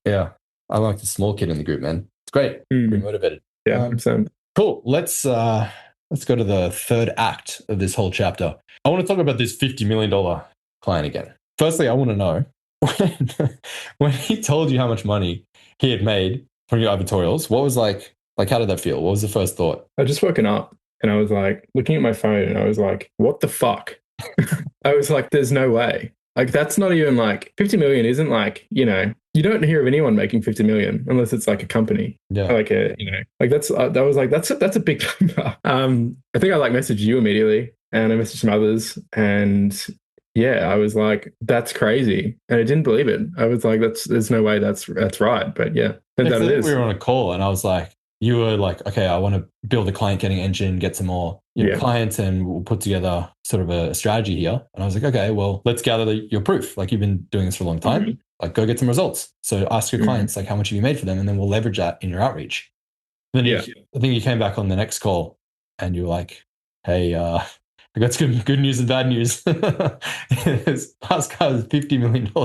Yeah, I'm like the small kid in the group, man. It's great. Pretty motivated. Yeah, 100%. Cool. Let's go to the third act of this whole chapter. I want to talk about this $50 million client again. Firstly, I want to know when he told you how much money he had made from your advertorials, what was like how did that feel? What was the first thought? I just woken up and I was like looking at my phone and I was like, what the fuck? I was like, there's no way. Like, that's not even like 50 million isn't like, you know, you don't hear of anyone making 50 million unless it's like a company. Yeah. Like a, you know, like that's a big number. I think I like messaged you immediately and I messaged some others and yeah, I was like, that's crazy. And I didn't believe it. I was like, there's no way that's right. But yeah, turns out it is. We were on a call and I was like, you were like, okay, I want to build a client getting engine, get some more clients, and we'll put together sort of a strategy here. And I was like, okay, well, let's gather your proof. Like, you've been doing this for a long time. Like, go get some results. So ask your clients, like, how much have you made for them? And then we'll leverage that in your outreach. And then I think you came back on the next call and you were like, hey, I got some good news and bad news. This last guy was $50 million. I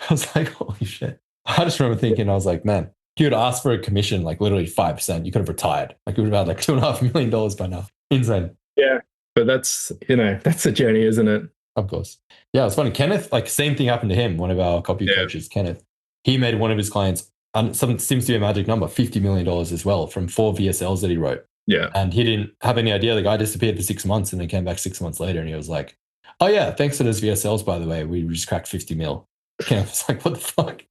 was like, holy shit. I just remember thinking, I was like, man, he would ask for a commission, like literally 5%. You could have retired. Like, you would have had like $2.5 million by now. Insane. Yeah. But that's, that's a journey, isn't it? Of course. Yeah, it's funny. Kenneth, like, same thing happened to him. One of our copy coaches, Kenneth, he made one of his clients, something seems to be a magic number, $50 million as well from 4 VSLs that he wrote. Yeah. And he didn't have any idea. The guy disappeared for 6 months and then came back 6 months later. And he was like, oh yeah, thanks to those VSLs, by the way, we just cracked 50 mil. Kenneth was like, what the fuck?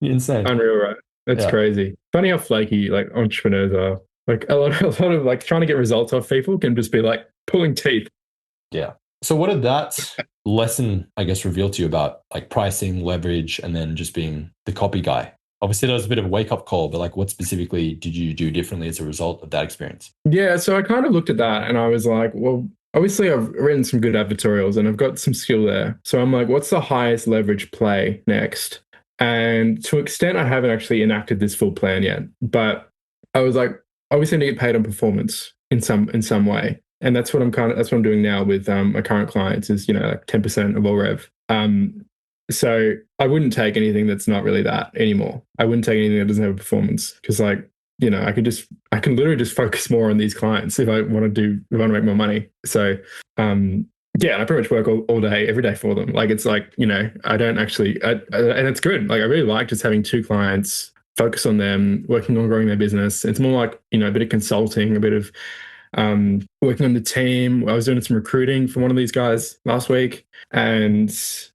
Insane. Unreal, right? That's crazy. Funny how flaky like entrepreneurs are. Like a lot of like trying to get results off people can just be like pulling teeth. Yeah. So what did that lesson, I guess, reveal to you about like pricing, leverage, and then just being the copy guy? Obviously, that was a bit of a wake-up call, but like what specifically did you do differently as a result of that experience? Yeah, so I kind of looked at that and I was like, well, obviously I've written some good advertorials and I've got some skill there. So I'm like, what's the highest leverage play next? And to an extent, I haven't actually enacted this full plan yet, but I was like, obviously I need to get paid on performance in some way. And that's what I'm doing now with my current clients is, like 10% of all rev. So I wouldn't take anything that's not really that anymore. I wouldn't take anything that doesn't have a performance because like, I can literally just focus more on these clients if I want to make more money. So, I pretty much work all day, every day for them. Like, it's like, I don't actually, and it's good. Like, I really like just having 2 clients, focus on them, working on growing their business. It's more like, a bit of consulting, a bit of working on the team. I was doing some recruiting for one of these guys last week. And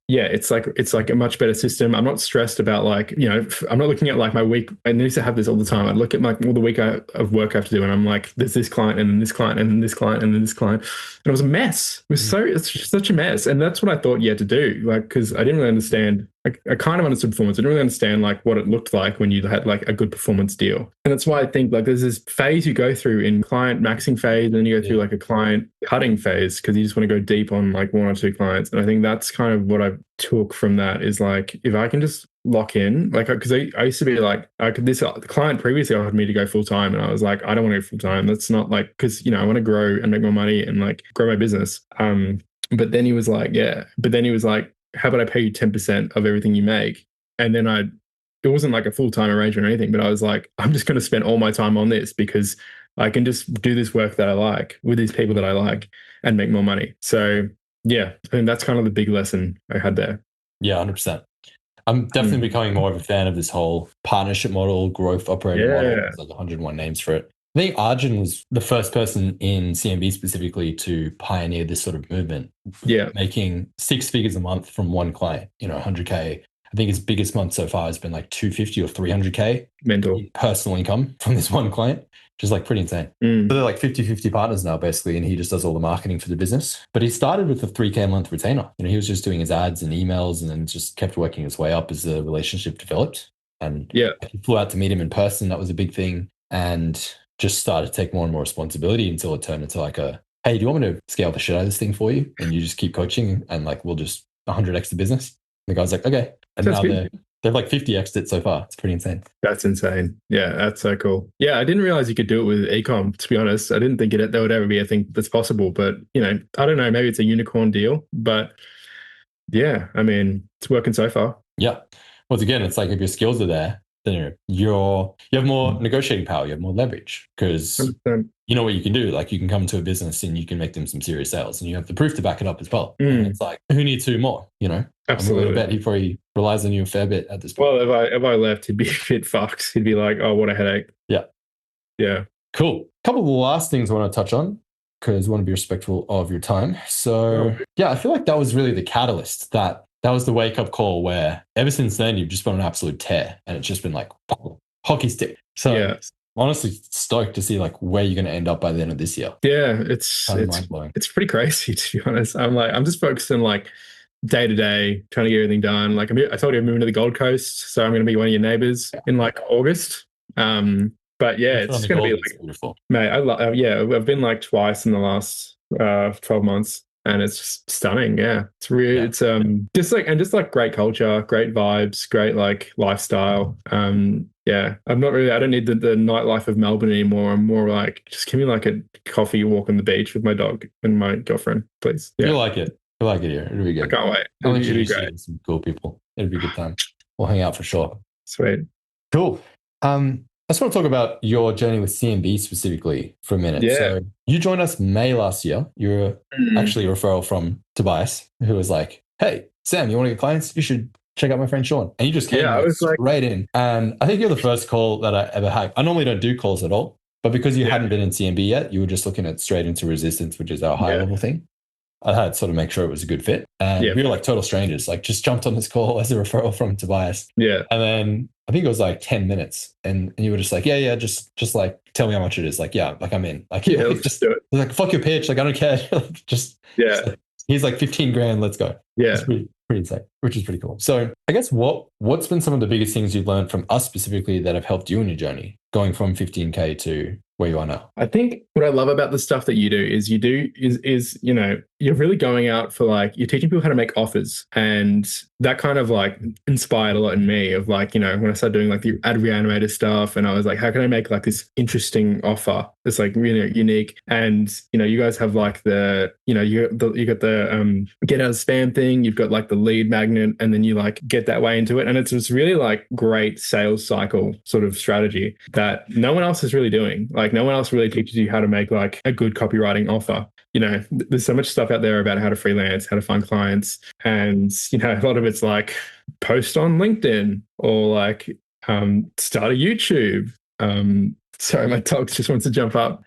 yeah, it's like a much better system. I'm not stressed about like, I'm not looking at like my week. I need to have this all the time. I look at like all the week of work I have to do. And I'm like, there's this client and then this client and then this client and then this client. And it was a mess. It's just such a mess. And that's what I thought you had to do. Like, cause I didn't really understand. I kind of understood performance. I didn't really understand like what it looked like when you had like a good performance deal. And that's why I think like there's this phase you go through in client maxing phase, and then you go through like a client cutting phase because you just want to go deep on like 1 or 2 clients. And I think that's kind of what I took from that is like, if I can just lock in, like, because I used to be like, the client previously offered me to go full time, and I was like, I don't want to go full time. That's not like, because I want to grow and make more money and like grow my business. But then he was like, how about I pay you 10% of everything you make? And then it wasn't like a full-time arrangement or anything, but I was like, I'm just going to spend all my time on this because I can just do this work that I like with these people that I like and make more money. So yeah, I think that's kind of the big lesson I had there. Yeah, 100%. I'm definitely becoming more of a fan of this whole partnership model, growth operating model. There's like 101 names for it. I think Arjun was the first person in CMB specifically to pioneer this sort of movement. Yeah. Making 6 figures a month from one client, 100K. I think his biggest month so far has been like 250 or 300K mental personal income from this one client, which is like pretty insane. So they're like 50-50 partners now basically, and he just does all the marketing for the business. But he started with a 3K a month retainer. He was just doing his ads and emails and then just kept working his way up as the relationship developed. And he flew out to meet him in person. That was a big thing. And just started to take more and more responsibility until it turned into like hey, do you want me to scale the shit out of this thing for you? And you just keep coaching and like, we'll just 100x the business. And the guy's like, okay. And now they've like 50x'd it so far. It's pretty insane. That's insane. Yeah, that's so cool. Yeah, I didn't realize you could do it with ecom, to be honest. I didn't think there would ever be a thing that's possible, but I don't know, maybe it's a unicorn deal, but yeah, I mean, it's working so far. Yeah. Once again, it's like if your skills are there, then you have more negotiating power, you have more leverage because 100%. You know what you can do. Like you can come to a business and you can make them some serious sales and you have the proof to back it up as well. And it's like, who needs 2 more, Absolutely. I bet he probably relies on you a fair bit at this point. Well, if I left, he'd be a bit fucked. He'd be like, oh, what a headache. Yeah. Yeah. Cool. A couple of the last things I want to touch on because I want to be respectful of your time. So I feel like that was really the catalyst that was the wake-up call where ever since then, you've just been on an absolute tear and it's just been like hockey stick. So honestly stoked to see like where you're going to end up by the end of this year. Yeah, it's pretty crazy, to be honest. I'm just focused on like day to day, trying to get everything done. Like I told you I'm moving to the Gold Coast, so I'm going to be one of your neighbors in like August. But yeah, it's just going to be like beautiful. Mate, I've been like twice in the last 12 months. And it's just stunning. Yeah. It's really, it's just like great culture, great vibes, great like lifestyle. Yeah. I don't need the nightlife of Melbourne anymore. I'm more like, just give me like a coffee walk on the beach with my dog and my girlfriend, please. Yeah. You'll like it. You'll like it here. It'll be good. I can't wait. I'll It'll be introduce you great. to some cool people. It'll be a good time. We'll hang out for sure. Sweet. Cool. I just want to talk about your journey with CMB specifically for a minute. Yeah. So you joined us May last year. You're actually a referral from Tobias, who was like, hey, Sam, you want to get clients? You should check out my friend Sean. And you just came right in. And I think you're the first call that I ever had. I normally don't do calls at all, but because you hadn't been in CMB yet, you were just looking at straight into resistance, which is our high level thing. I had to sort of make sure it was a good fit. And we were like total strangers, like just jumped on this call as a referral from Tobias. Yeah. And then I think it was like 10 minutes. And you were just like, just like, tell me how much it is. Like, yeah, like I'm in. Like, let's just do it. Like, fuck your pitch. Like, I don't care. Like, just he's like 15 grand. Let's go. Yeah. It's pretty insane, which is pretty cool. So I guess what's been some of the biggest things you've learned from us specifically that have helped you in your journey going from 15K to where you are now? I think what I love about the stuff that you do is you know, you're really going out for like, you're teaching people how to make offers. And that kind of like inspired a lot in me of like, you know, when I started doing like the ad reanimator stuff and I was like, how can I make like this interesting offer that's like really unique? And, you know, you guys have like the, you know, you got the get out of spam thing, you've got like the lead magnet, and then you like get that way into it. And it's this really like great sales cycle sort of strategy that no one else is really doing. Like no one else really teaches you how to make like a good copywriting offer. You know, there's so much stuff out there about how to freelance, how to find clients. And, you know, a lot of it's like post on LinkedIn or like start a YouTube. Sorry, my dog just wants to jump up.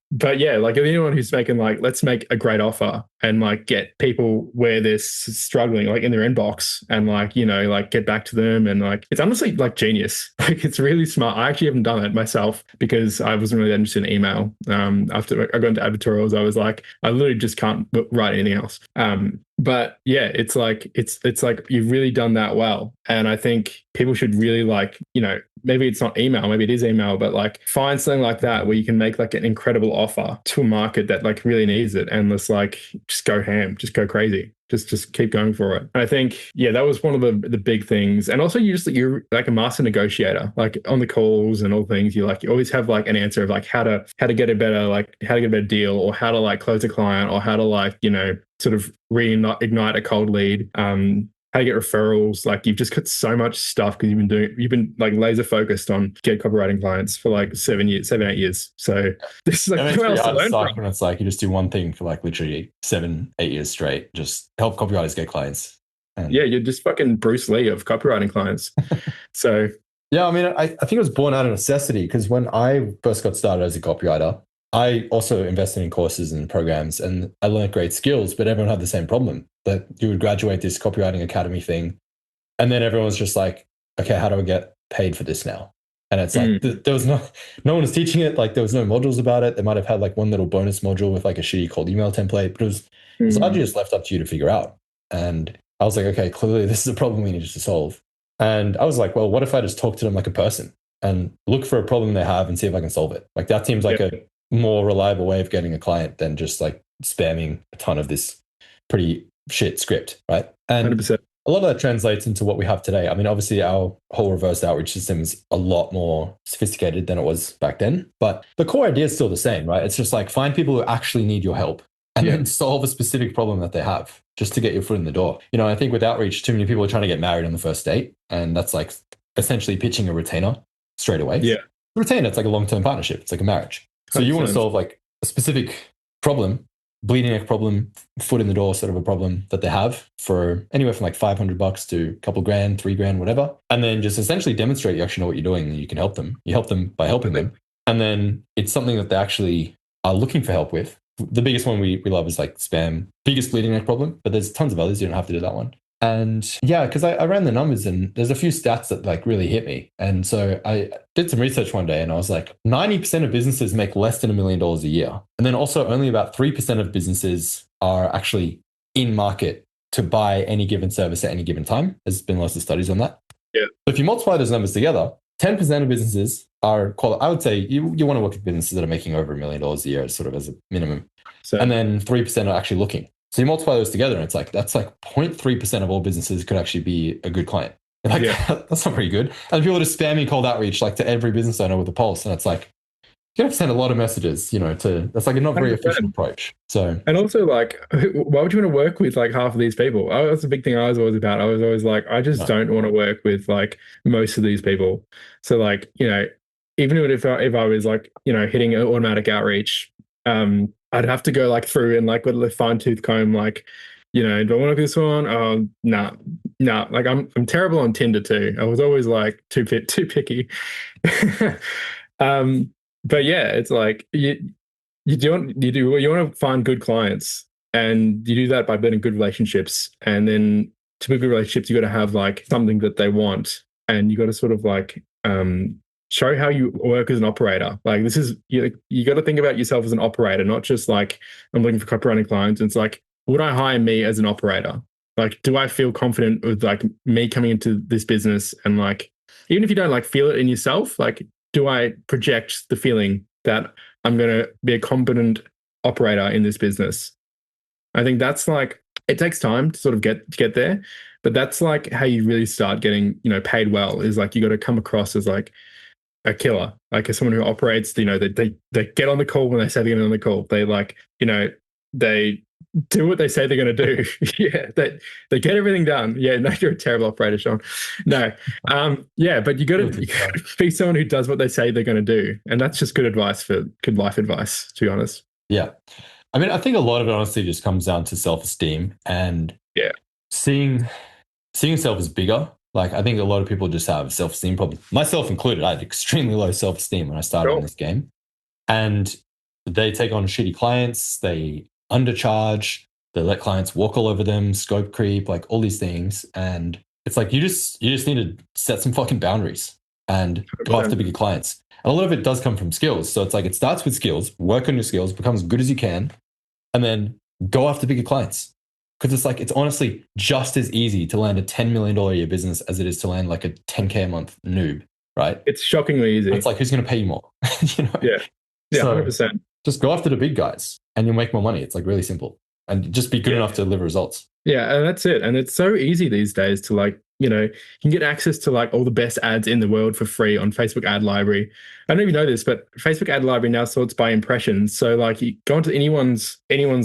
But yeah, like anyone who's making like, let's make a great offer and like get people where they're struggling, like in their inbox and like, you know, like get back to them. And like, it's honestly like genius. Like it's really smart. I actually haven't done it myself because I wasn't really interested in email. After I got into advertorials, I was like, I literally just can't write anything else. But yeah, it's like you've really done that well. And I think people should really like, you know, maybe it's not email, maybe it is email, but like find something like that where you can make like an incredible offer to a market that like really needs it. And just like, just go ham, just go crazy. Just keep going for it. And I think, yeah, that was one of the big things. And also you're like a master negotiator, like on the calls and all things, you always have like an answer of like how to get a better deal or how to like close a client or how to like, you know, sort of reignite a cold lead, how to get referrals. Like you've just got so much stuff because you've been like laser focused on get copywriting clients for like 7, 8 years. So this is like who else to learn from. When it's like you just do one thing for like literally 7, 8 years straight, just help copywriters get clients. And yeah, you're just fucking Bruce Lee of copywriting clients. So yeah, I mean, I think it was born out of necessity because when I first got started as a copywriter, I also invested in courses and programs and I learned great skills, but everyone had the same problem that you would graduate this copywriting academy thing. And then everyone was just like, okay, how do I get paid for this now? And it's like, there was no one was teaching it. Like there was no modules about it. They might've had like one little bonus module with like a shitty cold email template, but it was largely just left up to you to figure out. And I was like, okay, clearly this is a problem we need to solve. And I was like, well, what if I just talk to them like a person and look for a problem they have and see if I can solve it? Like that seems like a more reliable way of getting a client than just like spamming a ton of this pretty shit script, right? And 100%. A lot of that translates into what we have today. I mean, obviously our whole reverse outreach system is a lot more sophisticated than it was back then, but the core idea is still the same, right? It's just like find people who actually need your help and then solve a specific problem that they have just to get your foot in the door. You know, I think with outreach, too many people are trying to get married on the first date, and that's like essentially pitching a retainer straight away. Yeah. The retainer, it's like a long-term partnership. It's like a marriage. So you want to solve like a specific problem, bleeding edge problem, foot in the door sort of a problem that they have for anywhere from like $500 to a couple grand, $3,000, whatever. And then just essentially demonstrate you actually know what you're doing and you can help them. You help them by helping them. And then it's something that they actually are looking for help with. The biggest one we love is like spam, biggest bleeding edge problem, but there's tons of others. You don't have to do that one. And yeah, because I ran the numbers and there's a few stats that like really hit me. And so I did some research one day and I was like, 90% of businesses make less than $1 million a year. And then also only about 3% of businesses are actually in market to buy any given service at any given time. There's been lots of studies on that. Yeah. So if you multiply those numbers together, 10% of businesses are I would say you want to work with businesses that are making over $1 million a year sort of as a minimum. So, and then 3% are actually looking. So you multiply those together and it's like, that's like 0.3% of all businesses could actually be a good client. Like, that's not very good. And people are just spamming cold outreach like to every business owner with a pulse. And it's like, you have to send a lot of messages, that's like a not very 100%. efficient approach. So, and also like, why would you want to work with like half of these people? That's a big thing I was always about. I was always like, I just don't want to work with like most of these people. So like, even if I was like, hitting an automatic outreach, I'd have to go like through and like with a fine tooth comb, like, do I want to look at this one? Oh, no. Like I'm terrible on Tinder too. I was always like too picky. But yeah, it's like you want to find good clients, and you do that by building good relationships. And then to build good relationships, you got to have like something that they want, and you got to sort of like show how you work as an operator. Like this is you got to think about yourself as an operator, not just like I'm looking for copywriting clients. It's like, would I hire me as an operator? Like, do I feel confident with like me coming into this business? And like, even if you don't like feel it in yourself, like, do I project the feeling that I'm going to be a competent operator in this business? I think that's like, it takes time to sort of get there, but that's like how you really start getting, paid well, is like, you got to come across as like a killer, like as someone who operates, they get on the call when they say they're going to on the call. They like, they do what they say they're going to do. Yeah, they get everything done. Yeah, no, you're a terrible operator, Sean. No, but you got to be someone who does what they say they're going to do, and that's just good life advice, to be honest. Yeah, I mean, I think a lot of it honestly just comes down to self-esteem and seeing yourself as bigger. Like, I think a lot of people just have self-esteem problems, myself included. I had extremely low self-esteem when I started in this game, and they take on shitty clients. They undercharge, they let clients walk all over them, scope creep, like all these things. And it's like, you just need to set some fucking boundaries and go after bigger clients. And a lot of it does come from skills. So it's like, it starts with skills, work on your skills, become as good as you can, and then go after bigger clients. Because it's like, it's honestly just as easy to land a $10 million a year business as it is to land like a 10K a month noob, right? It's shockingly easy. It's like, who's going to pay you more? Yeah, so 100%. Just go after the big guys and you'll make more money. It's like really simple, and just be good enough to deliver results. Yeah, and that's it. And it's so easy these days to like, you can get access to like all the best ads in the world for free on Facebook Ad Library. I don't know if you know this, but Facebook Ad Library now sorts by impressions. So like, you go into anyone's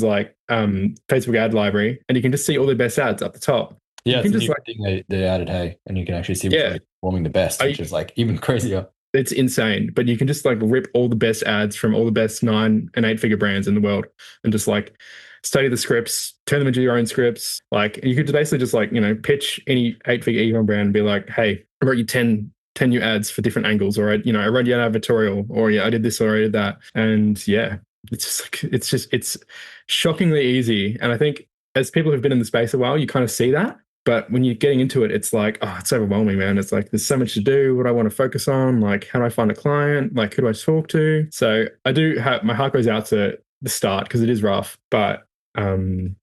like Facebook Ad Library, and you can just see all the best ads up the top. Yeah, it's a new thing they added, hey, and you can actually see what's performing the best, which is like even crazier. It's insane, but you can just like rip all the best ads from all the best 9 and 8 figure brands in the world, and just like study the scripts, turn them into your own scripts. Like, you could basically just like, pitch any 8 figure ecom brand and be like, hey, I wrote you 10 new ads for different angles, or I wrote you an advertorial, or I did this or I did that. And yeah, it's shockingly easy. And I think as people who've been in the space a while, you kind of see that. But when you're getting into it, it's like, oh, it's overwhelming, man. It's like, there's so much to do. What do I want to focus on? Like, how do I find a client? Like, who do I talk to? So I do have, my heart goes out to the start, because it is rough. But you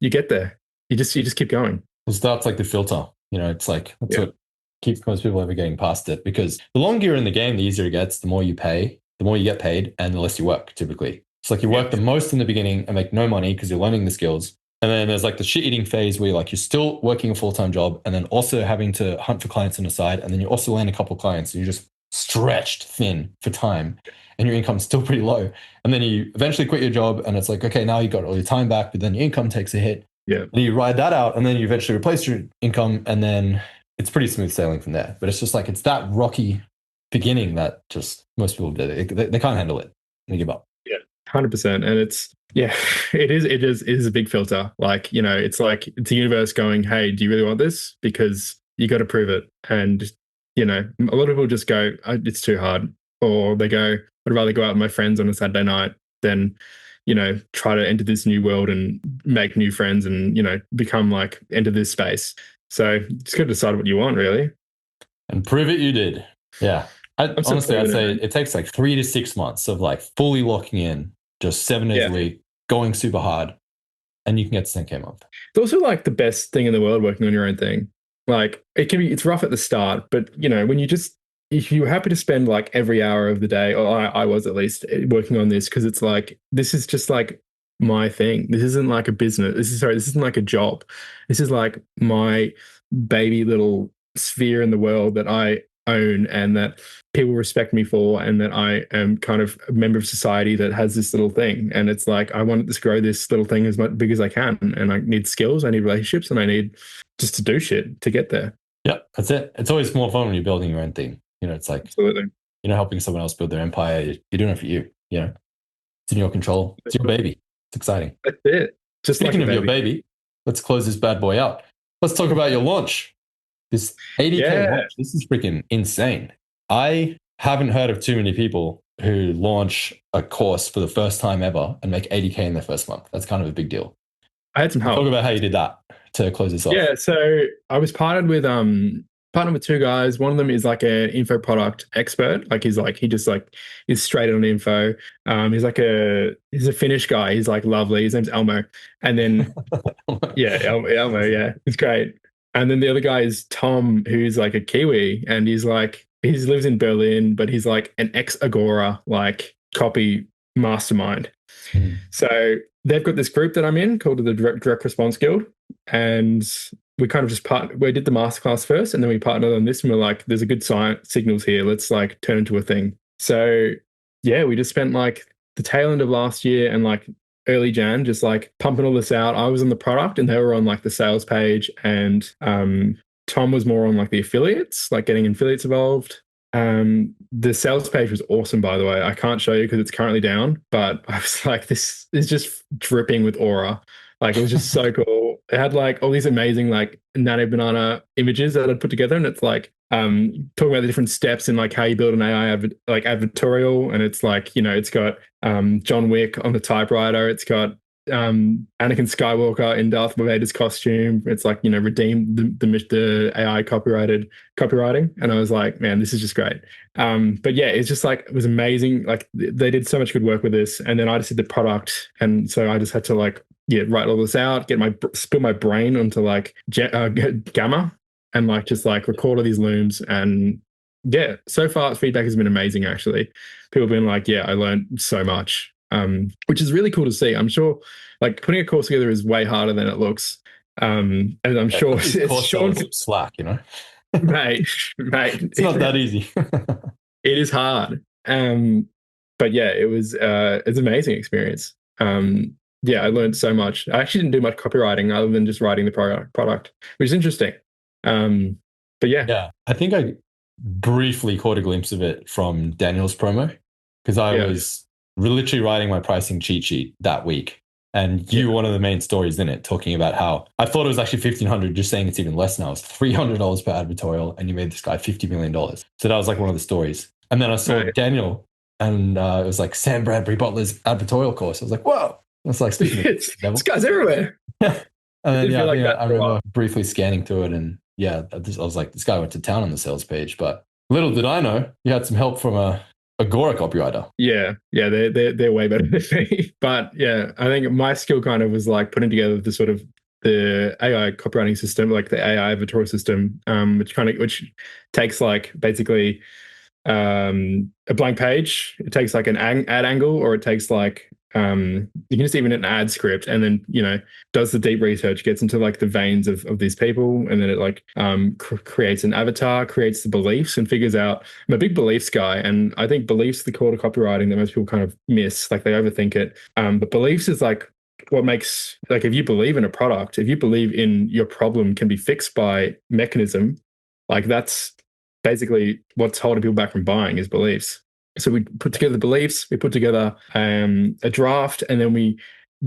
get there. You just keep going. Well, start's like the filter. It's like, that's what keeps most people ever getting past it. Because the longer you're in the game, the easier it gets. The more you pay, the more you get paid, and the less you work, typically. It's like you work the most in the beginning and make no money because you're learning the skills. And then there's like the shit eating phase where you're still working a full-time job, and then also having to hunt for clients on the side. And then you also land a couple of clients, and you're just stretched thin for time, and your income's still pretty low. And then you eventually quit your job, and it's like, okay, now you got all your time back, but then your income takes a hit. Yeah. And you ride that out, and then you eventually replace your income, and then it's pretty smooth sailing from there. But it's just like, it's that rocky beginning that just most people do. They can't handle it. They give up. Yeah, 100%. And it is a big filter. Like, it's like, it's the universe going, hey, do you really want this? Because you got to prove it. And, a lot of people just go, it's too hard. Or they go, I'd rather go out with my friends on a Saturday night than, try to enter this new world and make new friends and, become like, enter this space. So just got to decide what you want, really. And prove it you did. Yeah. Honestly, I'd say it takes like 3 to 6 months of like fully locking in, just 7 days a week, going super hard, and you can get to 10K a month. It's also like the best thing in the world, working on your own thing. Like, it's rough at the start, but when if you're happy to spend like every hour of the day, or I was at least, working on this, because it's like, this is just like my thing. This isn't like a business. This isn't like a job. This is like my baby little sphere in the world that I own and that people respect me for, and that I am kind of a member of society that has this little thing. And it's like, I want to grow this little thing as much big as I can. And I need skills, I need relationships, and I need just to do shit to get there. Yeah, that's it. It's always more fun when you're building your own thing. You know, it's like, absolutely, you're not helping someone else build their empire. You're doing it for you. You know, it's in your control. It's your baby. It's exciting. That's it. Just Speaking like of your baby, let's close this bad boy out. Let's talk about your launch. This 80K launch. This is freaking insane. I haven't heard of too many people who launch a course for the first time ever and make 80K in their first month. That's kind of a big deal. I had some help. Talk about how you did that to close this off. Yeah, so I was partnered with two guys. One of them is like an info product expert. Like he just like is straight on info. He's a Finnish guy. He's like lovely. His name's Elmo. And then Elmo, yeah, it's great. And then the other guy is Tom, who's like a Kiwi, and he lives in Berlin, but he's like an ex-Agora like copy mastermind. So they've got this group that I'm in called the Direct Response Guild, and we kind of just we did the masterclass first, and then we partnered on this, and we're like, there's a good signals here. Let's like turn into a thing. So yeah, we just spent like the tail end of last year and like early Jan, just like pumping all this out. I was on the product and they were on like the sales page, and Tom was more on like the affiliates, like getting affiliates involved. The sales page was awesome, by the way. I can't show you because it's currently down, but I was like, this is just dripping with aura. Like, it was just so cool. It had like all these amazing like nano banana images that I'd put together, and it's like talking about the different steps in like how you build an AI like advertorial, and it's like, you know, it's got John Wick on the typewriter, it's got Anakin Skywalker in Darth Vader's costume. It's like, you know, redeem the AI copywriting, and I was like, man, this is just great. But yeah, it's just like, it was amazing. Like, they did so much good work with this, and then I just did the product, and so I just had to like write all this out, spill my brain onto like Gamma, and like just like record all these looms. And yeah, so far feedback has been amazing. Actually, people have been like, yeah, I learned so much. Which is really cool to see. I'm sure like putting a course together is way harder than it looks. And I'm sure Sean slack, you know, mate, it's not that easy. It is hard. But yeah, it's an amazing experience. Yeah, I learned so much. I actually didn't do much copywriting other than just writing the product, which is interesting. But yeah, I think I briefly caught a glimpse of it from Daniel's promo, because I was literally writing my pricing cheat sheet that week, and you were one of the main stories in it, talking about how I thought it was actually $1,500, just saying it's even less now. It's $300 per advertorial, and you made this guy $50 million. So that was like one of the stories. And then I saw Daniel, and it was like Sam Bradbury-Butler's advertorial course. I was like, whoa. I was like, this guy's everywhere. And then I remember briefly scanning through it, and I was like, this guy went to town on the sales page. But little did I know, you had some help from a Agora copywriter. Yeah, they're way better than me. But yeah, I think my skill kind of was like putting together the sort of the AI copywriting system, like the AI advertorial system, which takes like basically a blank page. It takes like an ad angle, or it takes like you can just even an ad script, and then, you know, does the deep research, gets into like the veins of these people, and then it like creates an avatar, creates the beliefs, and figures out. I'm a big beliefs guy, and I think beliefs are the core to copywriting that most people kind of miss. Like, they overthink it. But beliefs is like what makes, like, if you believe in a product, if you believe in your problem can be fixed by mechanism, like that's basically what's holding people back from buying, is beliefs. So we put together the beliefs, we put together a draft, and then we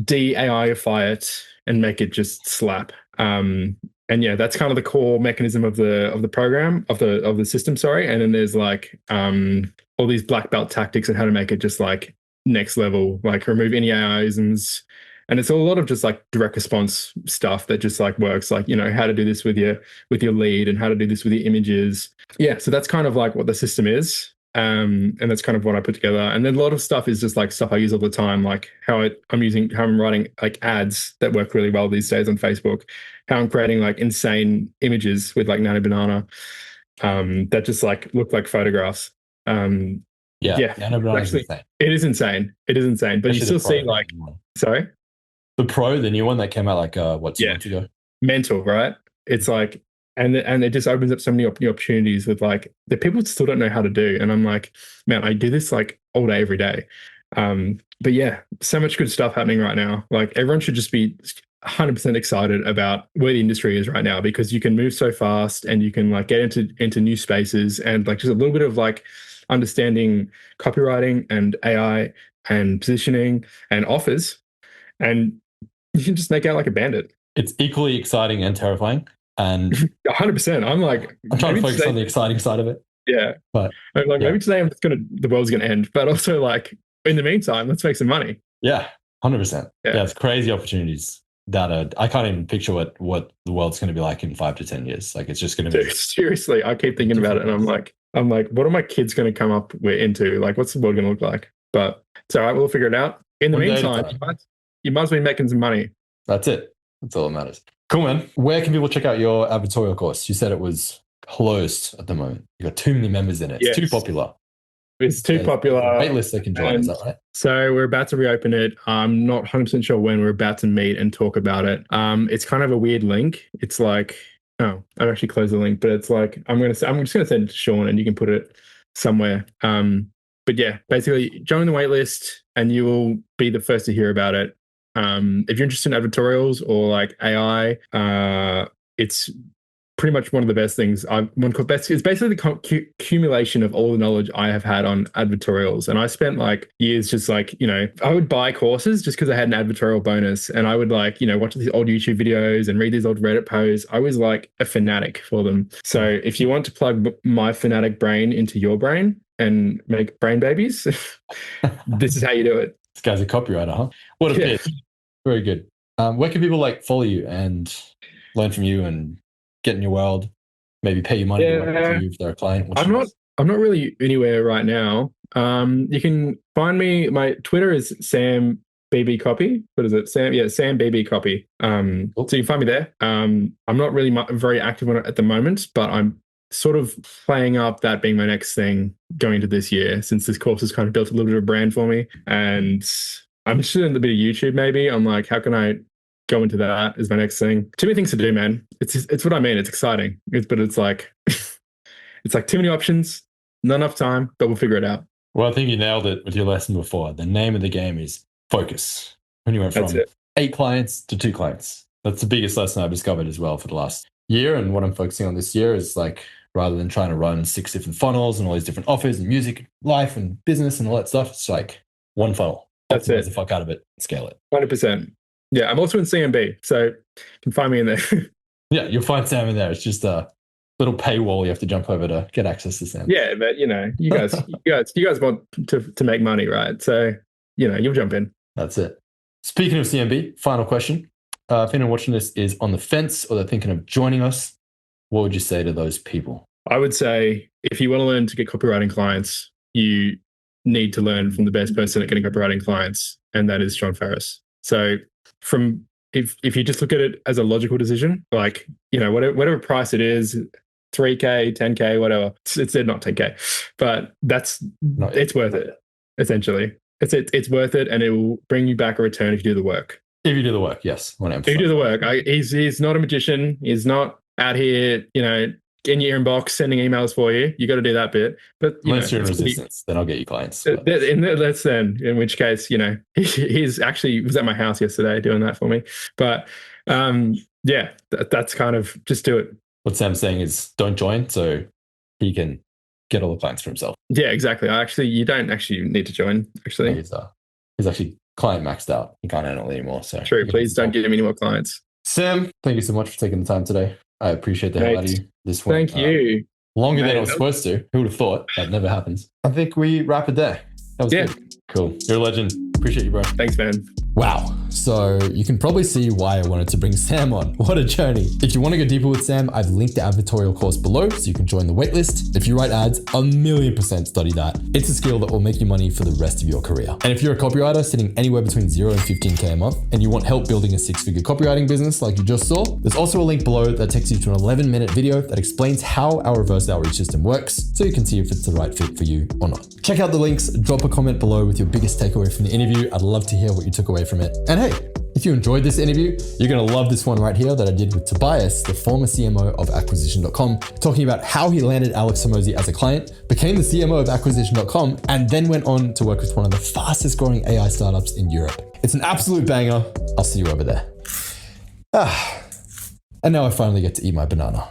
de-AIify it and make it just slap. And yeah, that's kind of the core mechanism of the program, of the system, sorry. And then there's like all these black belt tactics on how to make it just like next level, like remove any AIisms. And it's a lot of just like direct response stuff that just like works, like, you know, how to do this with your lead, and how to do this with your images. Yeah, so that's kind of like what the system is. And that's kind of what I put together. And then a lot of stuff is just like stuff I use all the time, like how I'm writing like ads that work really well these days on Facebook, how I'm creating like insane images with like Nano Banana that just like look like photographs. Nano Banana actually, it is insane. But especially you still see like, sorry? The Pro, the new one that came out like 2 months ago? Mental, right? It's like And it just opens up so many new opportunities with like that people still don't know how to do. And I'm like, man, I do this like all day, every day. But yeah, so much good stuff happening right now. Like everyone should just be 100% excited about where the industry is right now, because you can move so fast and you can like get into new spaces, and like just a little bit of like understanding copywriting and AI and positioning and offers, and you can just make out like a bandit. It's equally exciting and terrifying. And 100%. I'm trying to focus on the exciting side of it. Yeah. But maybe today the world's gonna end. But also like in the meantime, let's make some money. Yeah, 100%. Yeah, it's crazy opportunities that I can't even picture what the world's going to be like in 5 to 10 years. Like it's just going to be. Dude, seriously, I keep thinking about it, and I'm like, what are my kids going to come up into? Like, what's the world going to look like? But it's all right. We'll figure it out. In the meantime, you must be making some money. That's it. That's all that matters. Cool, man. Where can people check out your advertorial course? You said it was closed at the moment. You got too many members in it. It's too popular. It's too popular. Waitlist they can join, is that right? So we're about to reopen it. I'm not 100% sure when. We're about to meet and talk about it. It's kind of a weird link. It's like, I've actually closed the link, but it's like I'm just gonna send it to Sean and you can put it somewhere. But yeah, basically join the waitlist and you will be the first to hear about it. If you're interested in advertorials or like AI, it's pretty much one of the best things. It's basically the accumulation of all the knowledge I have had on advertorials. And I spent like years just like, I would buy courses just because I had an advertorial bonus. And I would like, watch these old YouTube videos and read these old Reddit posts. I was like a fanatic for them. So if you want to plug my fanatic brain into your brain and make brain babies, this is how you do it. This guy's a copywriter, huh? What a pitch. Very good. Where can people like follow you and learn from you and get in your world, maybe pay you money to work with you if they're a client? I'm not really anywhere right now. You can find me. My Twitter is Sam BB Copy. What is it? Sam BB Copy. So you can find me there. I'm not really very active on it at the moment, but I'm sort of playing up that being my next thing going into this year, since this course has kind of built a little bit of a brand for me. And I'm just doing a bit of YouTube maybe. I'm like, how can I go into that as my next thing? Too many things to do, man. It's what I mean. It's exciting. But it's like it's like too many options, not enough time, but we'll figure it out. Well, I think you nailed it with your lesson before. The name of the game is focus. When you went from 8 clients to 2 clients. That's the biggest lesson I've discovered as well for the last year. And what I'm focusing on this year is like, rather than trying to run 6 different funnels and all these different offers and music, life and business and all that stuff, it's like one funnel. That's it. The fuck out of it, scale it. 100%. Yeah, I'm also in CMB, so you can find me in there. Yeah, you'll find Sam in there. It's just a little paywall you have to jump over to get access to Sam. Yeah, but you guys want to make money, right? So you'll jump in. That's it. Speaking of CMB, final question. If anyone watching this is on the fence or they're thinking of joining us, what would you say to those people? I would say if you want to learn to get copywriting clients, you need to learn from the best person at getting copywriting clients, and that is John Ferres. So if you just look at it as a logical decision, like, whatever price it is, 3K, 10K, whatever, it's not 10K, but it's worth it. Essentially, it's worth it, and it will bring you back a return if you do the work. If you do the work, yes. If you do the work, he's not a magician. He's not out here, in your inbox sending emails for you. You got to do that bit. But unless you're in resistance, then I'll get you clients. In which case, he's actually was at my house yesterday doing that for me. But that's kind of just do it. What Sam's saying is don't join so he can get all the clients for himself. Yeah, exactly. You don't actually need to join. Actually, he's actually client maxed out. He can't handle it anymore. So true. Please don't give him any more clients. Sam, thank you so much for taking the time today. I appreciate the hell out of you. This one. Thank you. Longer than I was supposed to. Who would have thought? That never happens. I think we wrap it there. That was good. Cool. You're a legend. Appreciate you, bro. Thanks, man. Wow. So you can probably see why I wanted to bring Sam on. What a journey. If you want to go deeper with Sam, I've linked the advertorial course below so you can join the waitlist. If you write ads, 1,000,000% study that. It's a skill that will make you money for the rest of your career. And if you're a copywriter sitting anywhere between 0 and 15K a month and you want help building a 6-figure copywriting business like you just saw, there's also a link below that takes you to an 11-minute video that explains how our reverse outreach system works so you can see if it's the right fit for you or not. Check out the links, drop a comment below with your biggest takeaway from the interview. I'd love to hear what you took away from it. And hey, If you enjoyed this interview, you're going to love this one right here that I did with Tobias, the former CMO of acquisition.com, talking about how he landed Alex Hormozi as a client, became the CMO of acquisition.com, and then went on to work with one of the fastest growing AI startups in Europe. It's an absolute banger. I'll see you over there. And now I finally get to eat my banana.